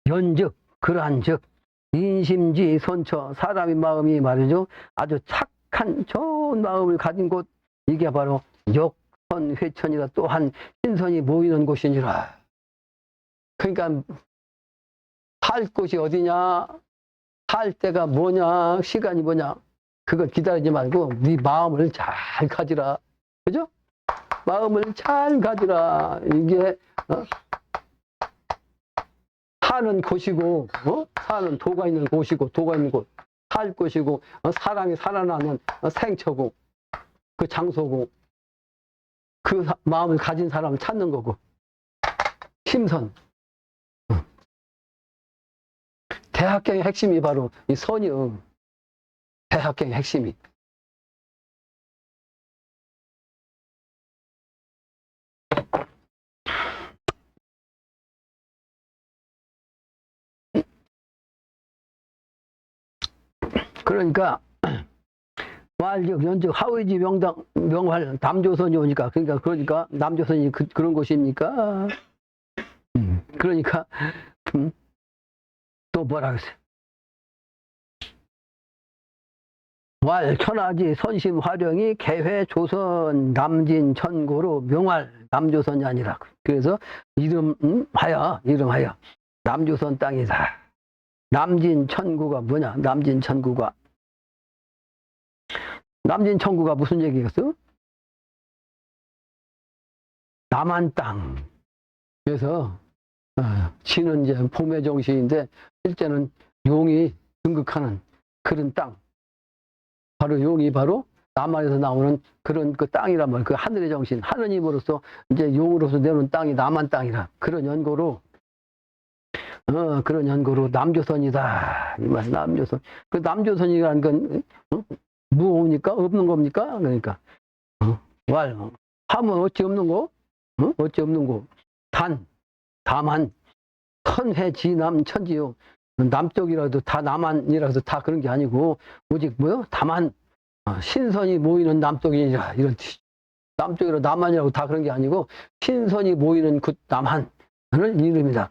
연즉, 그러한즉, 인심지 선처, 사람의 마음이 말이죠. 아주 착한 좋은 마음을 가진 곳, 이게 바로 역선회천이라 또한 신선이 모이는 곳이니라. 그러니까 살 곳이 어디냐, 살 때가 뭐냐, 시간이 뭐냐, 그걸 기다리지 말고 네 마음을 잘 가지라. 그죠? 마음을 잘 가지라. 이게 사는 곳이고, 사는 도가 있는 곳이고, 도가 있는 곳, 살 곳이고, 사람이 살아나는 생처고, 그 장소고, 그 마음을 가진 사람을 찾는 거고, 심선. 대학경의 핵심이 바로 이 선이요. 대학경의 핵심이. 그러니까 왈즉 연즉 하의지 명활 남조선이 오니까 그러니까 남조선이 그런 곳입니까? 그러니까 또 뭐라 그랬어요? 왈 천하지 선심 화령이 개회 조선 남진 천고로 명활 남조선이 아니라 그래서 이름하여 남조선 땅이다. 남진 천구가 뭐냐? 남진 천구가 무슨 얘기겠어? 남한 땅. 그래서 진은 이제 봄의 정신인데 실제는 용이 등극하는 그런 땅. 바로 용이 바로 남한에서 나오는 그런 그 땅이란 말이에요. 그 하늘의 정신, 하느님으로서 이제 용으로서 내놓은 땅이 남한 땅이라. 그런 연고로 남조선이다. 이 말, 남조선. 그 남조선이라는 건 무엇입니까? 없는 겁니까? 그러니까 하면 어찌 없는 거? 어찌 없는 거? 다만 선해지남 천지요. 남쪽이라도 다 남한이라서 다 그런 게 아니고 오직 뭐요? 다만 신선이 모이는 남쪽이니라 이런 뜻. 남쪽이라 남한이라고 다 그런 게 아니고 신선이 모이는 그 남한을 이름이다.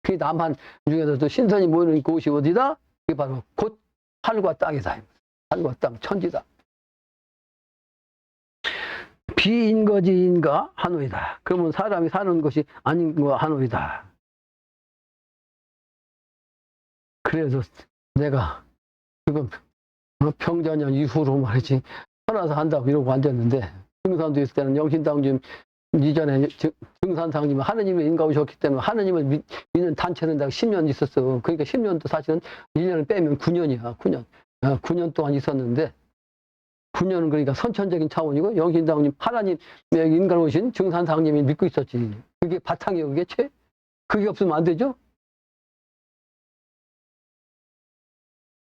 그 남한 중에서도 신선이 모이는 곳이 어디다? 그게 바로 곧 하늘과 땅이다. 하늘과 땅, 천지다. 비인거지인가 하노이다. 그러면 사람이 사는 것이 아닌 거 하노이다. 그래서 내가 지금 평자년 이후로 말이지 천하사 한다고 이러고 앉았는데 증산도 있을 때는 영신당님 이전에 증산상님 하느님의 인가 오셨기 때문에 하느님을 믿는 단체는 내가 10년 있었어. 그러니까 10년도 사실은 1년을 빼면 9년이야. 9년. 9년 동안 있었는데 9년은 그러니까 선천적인 차원이고 영신당님 하나님의 인간 오신 증산상님이 믿고 있었지. 그게 바탕이에요. 그게 없으면 안 되죠.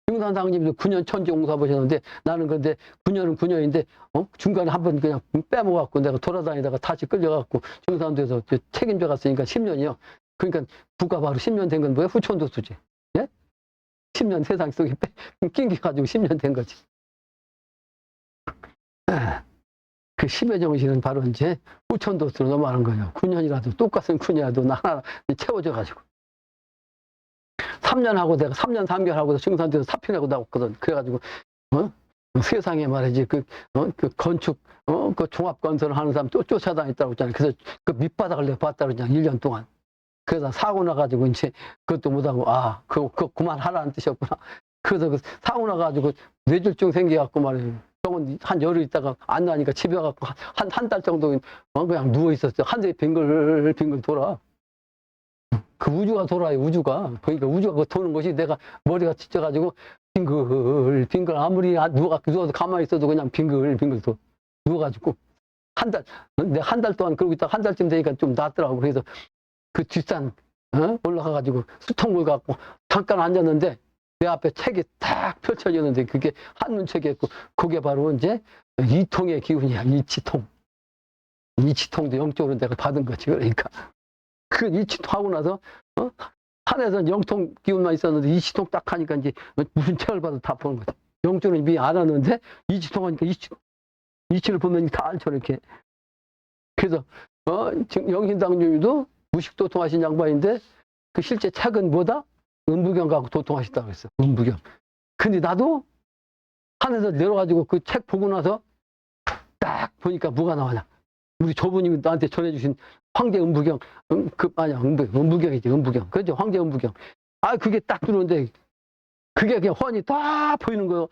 증산상님도 9년 천지 용사 보셨는데 나는 근데 9년은 9년인데 중간에 한번 그냥 빼먹어갖고 내가 돌아다니다가 다시 끌려갖고 증산도에서 책임져 갔으니까 10년이요. 그러니까 부가 바로 10년 된 건 뭐야? 후천도수지. 예? 10년 세상 속에 낑겨가지고 10년 된 거지. 그 10의 정신은 바로 이제 후천도수로 넘어가는 거예요. 9년이라도 똑같은 9년이라도 나 하나 채워져가지고. 3년 하고 내가 3년 3개월 하고 증산도에서 사표내고 나왔거든. 그래가지고 세상에 말이지 그 건축 그 종합건설을 하는 사람 쫓아다녔다고 했잖아요. 그래서 그 밑바닥을 내가 봤다고 그냥 1년 동안. 그래서 사고 나가지고 이제 그것도 못하고 그거 그만하라는 뜻이었구나. 그래서 그 사고 나가지고 뇌졸중 생겨갖고 말이에요. 병원 한 열흘 있다가 안 나니까 집에 가갖고 한 달 정도 그냥 누워 있었어요. 하늘이 빙글빙글 돌아. 그 우주가 돌아요, 우주가. 그러니까 우주가 도는 것이 내가 머리가 지쳐가지고 빙글빙글 아무리 누워서 가만히 있어도 그냥 빙글빙글 누워가지고 내가 한 달 동안 그러고 있다가 한 달쯤 되니까 좀 낫더라고. 그래서 그 뒷산 올라가가지고 수통을 갖고 잠깐 앉았는데 내 앞에 책이 딱 펼쳐졌는데 그게 한문책이었고 그게 바로 이제 이통의 기운이야. 이치통. 이치통도 영적으로 내가 받은 거지. 그러니까 그 이치통 하고 나서 산에서 영통 기운만 있었는데 이치통 딱 하니까 이제 무슨 책을 봐도 다 보는 거지. 영적으로 이미 알았는데 이치통 하니까 이치를 보면 다 알죠. 이렇게. 그래서 영신당님도 무식도통하신 양반인데 그 실제 책은 뭐다? 은부경 갖고 도통하셨다고 했어. 은부경. 근데 나도 산에서 내려가지고 그 책 보고 나서 딱 보니까 뭐가 나오냐. 우리 조부님이 나한테 전해주신 황제 은부경, 은부경이지, 은부경. 그죠? 황제 은부경. 그게 딱 들어오는데, 그게 그냥 훤히 딱 보이는 거예요.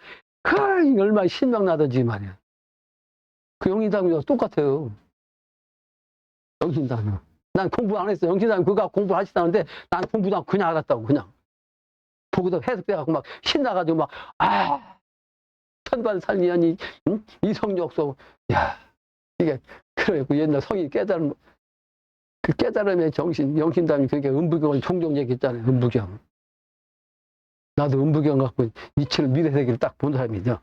얼마나 신명나던지 말이야. 그 영신당이랑 똑같아요. 영신당. 난 공부 안 했어. 영신당 그거 공부 하시다는데, 난 공부도 안 그냥 알았다고, 그냥. 보고도 해석돼갖고 막 신나가지고 막, 천반살미하니, 이성역소. 야, 이게, 그래, 그 옛날 성이 깨달음, 그 깨달음의 정신, 영신담이 그렇게 은부경을 종종 얘기했잖아요. 은부경. 나도 은부경 갖고 이치를 미래세계를 딱 본 사람이죠.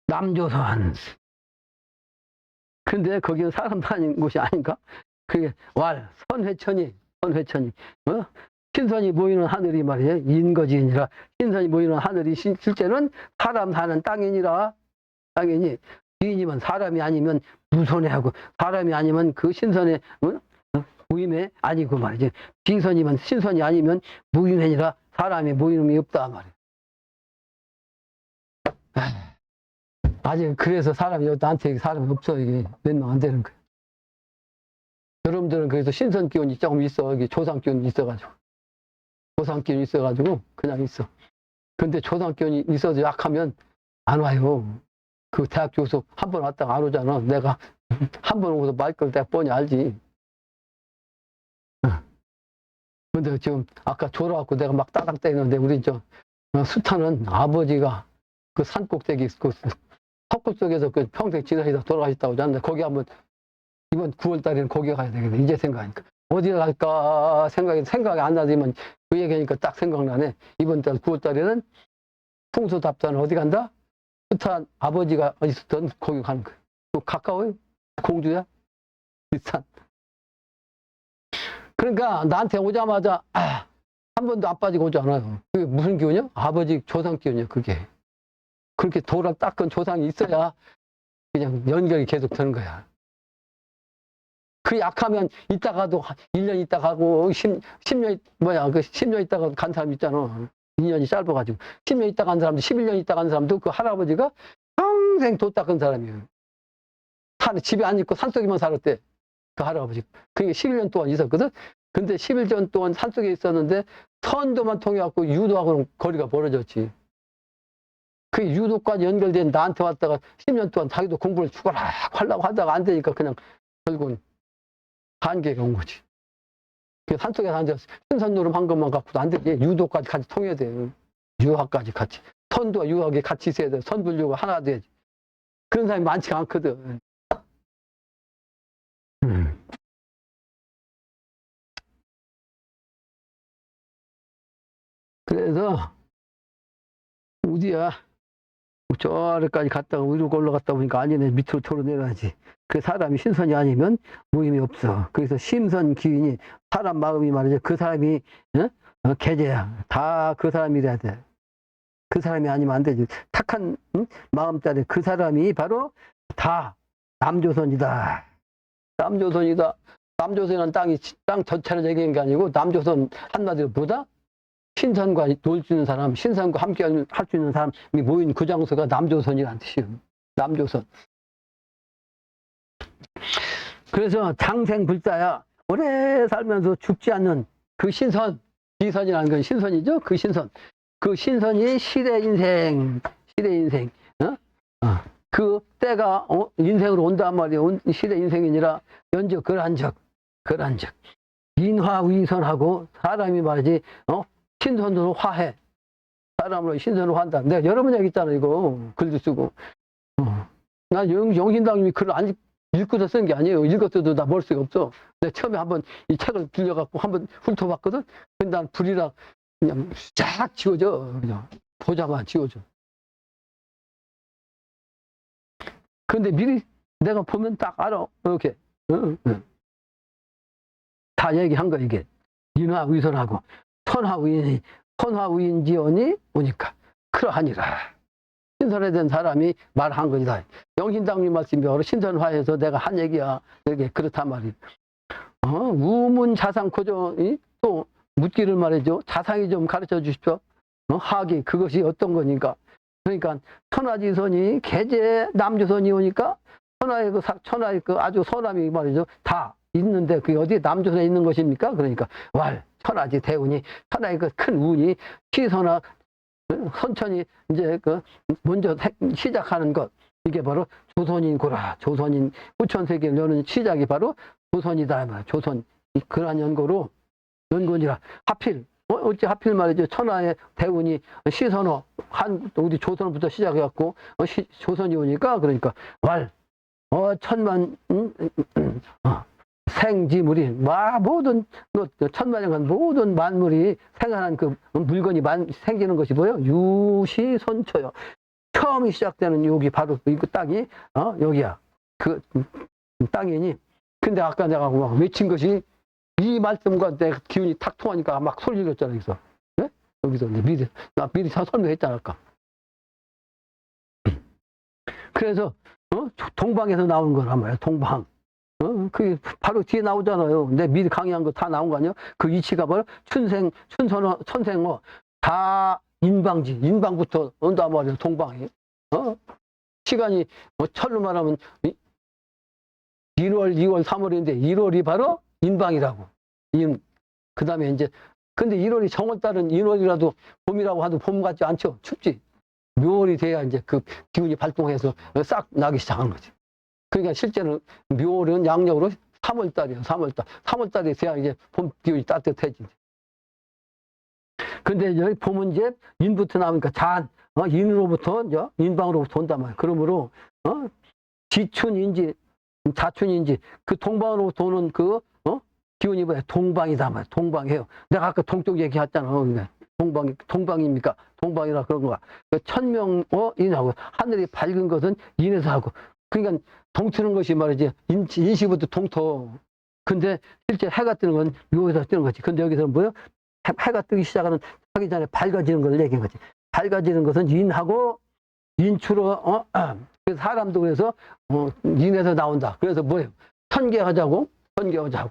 남조선. 근데 거기는 사람 사는 곳이 아닌가? 그게 선회천이. 신선이 모이는 하늘이 말이에요. 인거지이니라. 신선이 모이는 하늘이 실제는 사람 사는 땅이니라. 당연히 주인이면 사람이 아니면 무손해하고 사람이 아니면 그 신선의 무임해 아니고 말이지. 빙선이면 신선이 아니면 무임해니라 사람이 무임이 없다 말이야. 아직 그래서 나한테 사람이 없어. 이게 몇 명 안 되는 거야. 여러분들은 그래서 신선 기운이 조금 있어. 이게 조상 기운이 있어가지고. 조상 기운이 있어가지고 그냥 있어. 근데 조상 기운이 있어도 약하면 안 와요. 그 대학 교수 한 번 왔다가 안 오잖아. 내가 한 번 오고서 말 걸 내가 뻔히 알지. 근데 지금 아까 졸아갖고 내가 막 따당 때리는데 우리 수타는 아버지가 그 산꼭대기 그 석굴 속에서 그 평생 지내시다 돌아가셨다고 하는데 거기 한번 이번 9월 달에는 거기 가야 되겠네. 이제 생각하니까. 어디 갈까 생각이 안 나지만 그 얘기하니까 딱 생각나네. 이번 달 9월 달에는 풍수답사는 어디 간다? 수탄 아버지가 있었던 거기 가는 거예요. 또 가까워요? 공주야? 비싼. 그러니까 나한테 오자마자 한 번도 안 빠지고 오지 않아요. 그게 무슨 기운이요? 아버지 조상 기운이요. 그게. 그렇게 도락 닦은 조상이 있어야 그냥 연결이 계속 되는 거야. 그 약하면 이따가도 1년 있다 가고 10년 그 10년 있다가 간 사람 있잖아. 2년이 짧아가지고 10년 있다 간 사람도 11년 있다 간 사람도 그 할아버지가 평생 도 닦은 사람이에요. 집에 안 있고 산속에만 살았대. 그 할아버지. 그게 11년 동안 있었거든. 근데 11년 동안 산속에 있었는데 선도만 통해갖고 유도하고는 거리가 멀어졌지. 그 유도까지 연결된 나한테 왔다가 10년 동안 자기도 공부를 죽어라 하려고 하다가 안 되니까 그냥 결국은 한계가 온 거지. 그 산속에 앉아서 신선노름 한 것만 갖고도 안 되지. 유도까지 같이 통해야 돼. 유학까지 같이. 선도와 유학이 같이 있어야 돼. 선불유가 하나 돼야지. 그런 사람이 많지가 않거든. 그래서 어디야 저 아래까지 갔다가 위로 올라갔다 보니까 아니네 밑으로 털어내려야지. 그 사람이 신선이 아니면 모임이 없어. 그래서 심선 기인이 사람 마음이 말이죠. 그 사람이 계제야. 다 그 사람이래야 돼. 그 사람이 아니면 안 되지. 착한 마음자리 그 사람이 바로 다 남조선이다. 남조선이다. 남조선은 땅 전체를 얘기한 게 아니고 남조선 한마디로 보다 신선과 놀 수 있는 사람, 신선과 함께 할 수 있는 사람이 모인 그 장소가 남조선이라는 뜻이에요. 남조선. 그래서 장생불자야. 오래 살면서 죽지 않는 그 신선, 지선이라는 건 신선이죠. 그 신선. 그 신선이 시대 인생. 그 때가 인생으로 온단 말이에요. 시대 인생이니라 연적 걸한적. 인화위선하고 사람이 말이지 신선으로 화해. 사람으로 신선으로 한다. 내가 여러 번 얘기했잖아, 이거. 글도 쓰고. 나 영신당님이 글을 안 읽고서 쓴 게 아니에요. 읽었어도 나 뭘 수가 없어. 내가 처음에 한번 이 책을 빌려갖고 한번 훑어봤거든? 근데 난 불이랑 그냥 쫙 지워져. 그냥. 보자마자 지워져. 근데 미리 내가 보면 딱 알아. 이렇게. 다 얘기한 거야, 이게. 인화위선하고. 선화위인지언이 오니까 그러하니라. 신선에 된 사람이 말한 것이다. 영신당님 말씀이 바로 신선화해서 내가 한 얘기야. 이게 그렇단 말이에요. 우문자상코조 또 묻기를 말이죠. 자상히 좀 가르쳐 주십시오. 하기 그것이 어떤 거니까. 그러니까 천하지선이 계제 남조선이 오니까 천하의 그 아주 선함이 말이죠. 다 있는데 그게 어디 남조선에 있는 것입니까? 그러니까 천하지 대운이 천하의 그 큰 운이 시선화 선천이 이제 그 먼저 시작하는 것 이게 바로 조선인고라. 조선인 후천세계를 여는 시작이 바로 조선이다. 조선 그러한 연고니라. 하필 어찌 하필 말이죠. 천하의 대운이 시선호 우리 조선부터 시작해갖고 조선이 오니까 그러니까 천만 생지물이 모든 천만년간 모든 만물이 생활한 그 물건이 생기는 것이 뭐예요? 유시선초요. 처음이 시작되는 여기 바로 이 땅이 여기야. 그 땅이니. 근데 아까 내가 막 외친 것이 이 말씀과 내 기운이 탁 통하니까 막 소리 질렀잖아. 여기서. 네? 여기서 미리 설명했잖아 아까. 그래서 동방에서 나온 거란 말이야. 동방. 그게 바로 뒤에 나오잖아요. 내 미리 강의한 거 다 나온 거 아니에요? 그 이치가 바로 천생어 다 인방부터 온단 말이에요. 동방에. 시간이 철로 말하면 1월, 2월, 3월인데 1월이 바로 인방이라고. 그 다음에 이제 근데 1월이 정월달은 1월이라도 봄이라고 해도 봄 같지 않죠? 춥지. 묘월이 돼야 이제 그 기운이 발동해서 싹 나기 시작한 거지. 그러니까 실제는 묘월은 양력으로 3월달이에요. 3월달이 돼야 이제 봄 기운이 따뜻해지지. 근데 여기 봄은 이제 인부터 나오니까 인으로부터 인방으로부터 온단 말이에요. 그러므로 지춘인지 자춘인지 그 동방으로부터 오는 그 기운이 뭐야? 동방이다 말이야. 동방이에요. 내가 아까 동쪽 얘기했잖아. 동방입니까? 동방이라 그런 거야. 천명인하고 하늘이 밝은 것은 인에서 하고. 그러니까 동트는 것이 말이지 인시부터 동토. 근데 실제 해가 뜨는 건 묘에서 뜨는 거지. 근데 여기서는 뭐요? 해가 뜨기 시작하는, 하기 전에 밝아지는 걸 얘기한 거지. 밝아지는 것은 인하고 인추로, 그래서 사람도 그래서, 인에서 나온다. 그래서 뭐예요? 선계하자고, 선계하자고.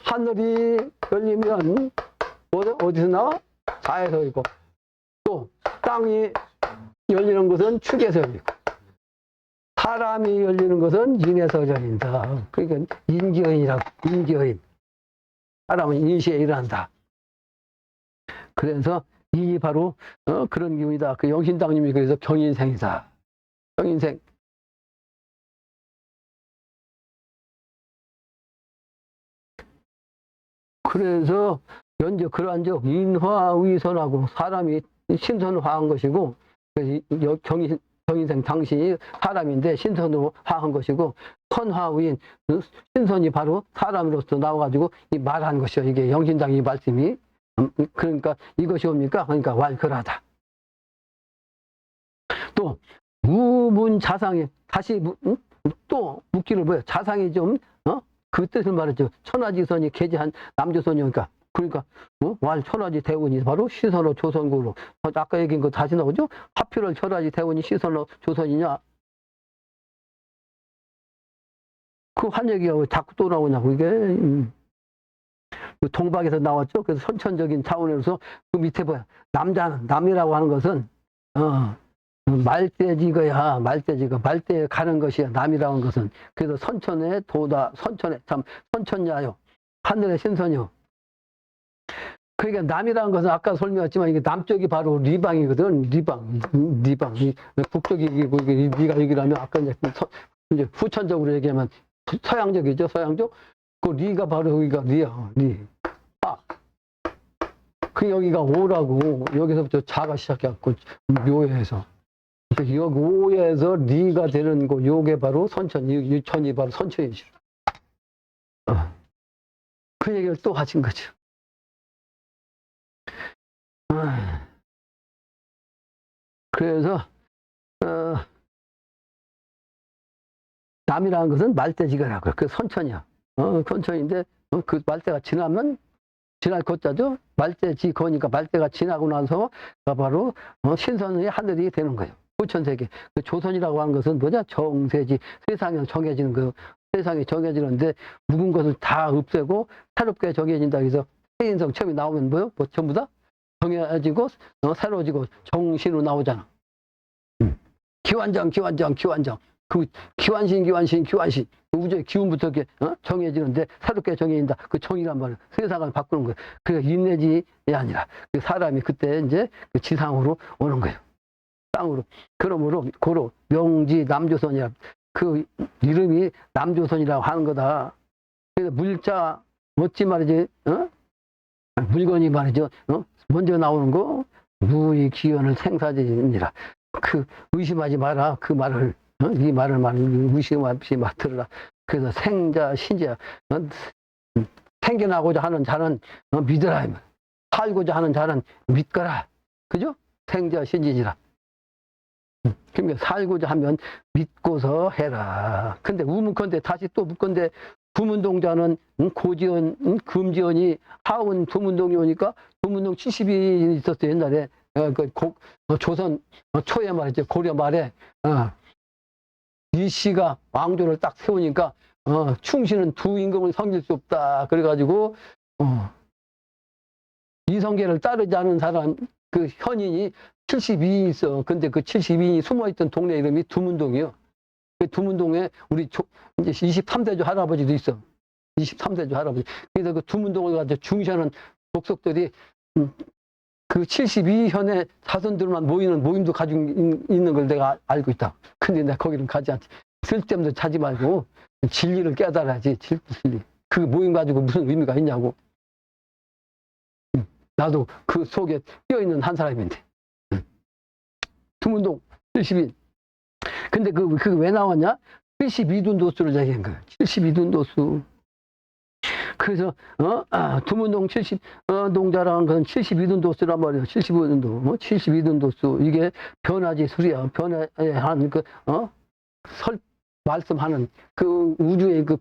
하늘이 열리면, 어디서 나와? 자에서 있고. 또, 땅이 열리는 것은 축에서 열리고. 사람이 열리는 것은 인에서 열린다. 그러니까 인기어인이라고, 인기어인. 사람은 인시에 일어난다. 그래서 인이 바로 그런 기운이다. 그 영신당님이 그래서 경인생이다. 경인생. 그래서 연적 그러한 적 인화위선하고 사람이 신선화한 것이고, 그래서 경인생 당신이 사람인데 신선으로 화한 것이고, 선화위인 신선이 바로 사람으로서 나와가지고 이 말한 것이요. 이게 영신당의 말씀이. 그러니까 이것이 뭡니까? 그러니까 왈그라다. 또 무문자상에 다시 또 묻기를 뭐예요? 자상이 좀 그 뜻을 말했죠. 천하지선이 계제한 남조선이니까. 그러니까 왈 천하지 대운이 바로 시선로 조선구로. 아까 얘기한 거 다시 나오죠? 하필을 천하지 대운이 시선로 조선이냐? 그 한 얘기가 왜 자꾸 또 나오냐고. 이게 동박에서 나왔죠. 그래서 선천적인 차원에서 그 밑에 뭐야? 남이라고 하는 것은 말대지거야. 말대에 가는 것이야. 남이라고 하는 것은. 그래서 선천에 도다. 선천야요. 하늘의 신선이요. 그러니까 남이라는 것은 아까 설명했지만 이게 남쪽이 바로 리방이거든. 리방. 북쪽이 네가 얘기라면 아까 이제 후천적으로 얘기하면 서양적이죠. 서양적. 그 리가 바로 여기가 리야. 리. 그 여기가 오라고. 여기서부터 자가 시작해갖고 묘에서. 여기 오에서 리가 되는 거. 요게 바로 선천. 유천이 바로 선천이죠. 그 얘기를 또 하신 거죠. 그래서 남이라는 것은 말대지가라고. 그 선천이야. 선천인데 그 말대가 지나면 지날 것자죠. 말대지 거니까 말대가 지나고 나서 바로 신선의 하늘이 되는 거예요. 후천세계. 그 조선이라고 하는 것은 뭐냐? 정세지. 세상에서 정해지는 거. 세상이 정해지는데 묵은 것을 다 없애고 새롭게 정해진다. 그래서 세인성 처음에 나오면 뭐요? 뭐 전부 다 정해지고 새로워지고 정신으로 나오잖아. 기완장. 그 기완신. 우주의 기운부터 이렇게 정해지는데 새롭게 정해진다. 그 정이란 말은 세상을 바꾸는 거예요. 그게 인내지이 아니라 사람이 그때 이제 그 지상으로 오는 거예요. 땅으로. 그러므로 고로 명지 남조선이라 그 이름이 남조선이라고 하는 거다. 그래서 물자 멋지 말이지. 물건이 말이죠. 먼저 나오는 거 무의 기원을 생사지니라. 그 의심하지 마라. 그 말을. 이 말을 의심하지 마. 들으라. 그래서 생자 신자 생겨나고자 하는 자는 믿으라. 살고자 하는 자는 믿거라. 그죠? 생자 신지니라. 그러니까 살고자 하면 믿고서 해라. 근데 우문컨대 다시 또 묻건대 두문동자는 고지원, 금지원이 하원 두문동이 오니까 두문동 70이 있었어요. 옛날에. 조선 초에 말이죠. 고려 말에. 이 씨가 왕조를 딱 세우니까 충신은 두 임금을 섬길 수 없다. 그래가지고 이성계를 따르지 않은 사람 그 현인이 72인 있어. 근데 그 72인이 숨어있던 동네 이름이 두문동이요. 그 두문동에 우리 이제 23대조 할아버지도 있어. 23대조 할아버지. 그래서 그 두문동을 가지고 중시하는 복속들이 그 72현의 자손들만 모이는 모임도 가지고 있는 걸 내가 알고 있다. 근데 내가 거기는 가지 않지. 쓸데없는 자지 말고 진리를 깨달아야지. 진리. 그 모임 가지고 무슨 의미가 있냐고. 나도 그 속에 끼어있는 한 사람인데. 두문동 72. 근데 그게 왜 나왔냐? 72둔 도수를 얘기한 거야. 72둔 도수. 그래서 두문동 70동자라는 건 72둔 도수란 말이에요. 72둔 도. 72둔 도수. 이게 변화지 수리야. 변화한 말씀하는 그 우주의 그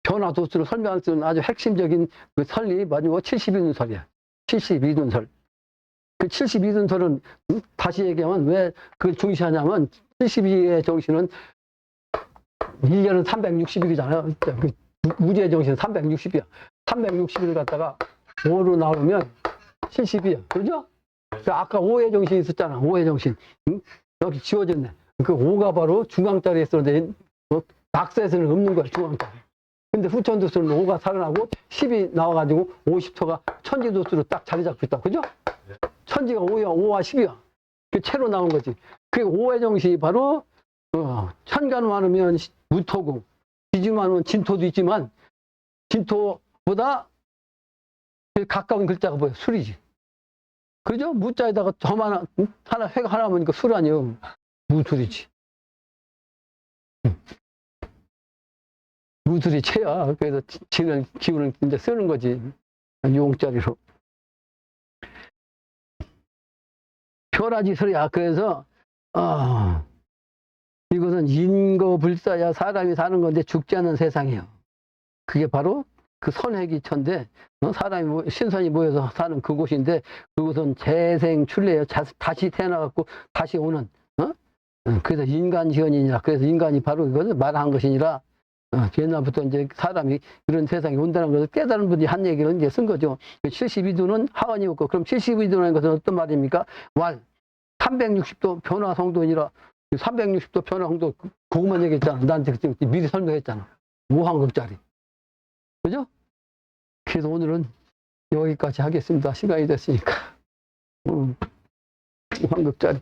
변화 도수를 설명할 수 있는 아주 핵심적인 그 설이 바로 72눈설이야. 72눈설. 그 72눈설은 다시 얘기하면 왜 그걸 중시하냐면 72의 정신은 1년은 360일이잖아요. 그 우주의 정신은 360이야. 360일 갖다가 5로 나오면 70이야. 그죠? 그 아까 5의 정신이 있었잖아. 5의 정신. 응? 여기 지워졌네. 그 5가 바로 중앙자리에 있었는데 낙서에서는 없는 거야. 중앙자리. 근데 후천도수는 5가 살아나고 10이 나와가지고 50초가 천지도수로 딱 자리 잡고 있다. 그죠? 천지가 5와 10이야. 그 채로 나온 거지. 그 5의 정신이 바로 천간 많으면 무토고 지지 많으면 진토도 있지만 진토보다 가까운 글자가 뭐야? 술이지. 그죠? 무자에다가 저만 하나 회가 하나면 그 술 아니에요. 무술이지. 무술이 채야. 그래서 지는 기운을 이제 쓰는 거지. 용자리로. 표라지설이야. 그래서 이것은 인거불사야. 사람이 사는 건데 죽지 않는 세상이에요. 그게 바로 그 선해기천데 사람이 신선이 모여서 사는 그곳인데 그곳은 재생출래예요. 다시 태어나갖고 다시 오는 그래서 인간지연이니라. 그래서 인간이 바로 이것을 말한 것이니라. 옛날부터 이제 사람이 그런 세상에 온다는 것을 깨달은 분이 한 얘기를 이제 쓴 거죠. 72도는 하원이 없고, 그럼 72도라는 것은 어떤 말입니까? 왈 360도 변화 성도니라. 360도 변화 성도 그것만 얘기했잖아. 나한테 미리 설명했잖아. 5환극짜리. 그죠? 그래서 오늘은 여기까지 하겠습니다. 시간이 됐으니까. 5환극짜리.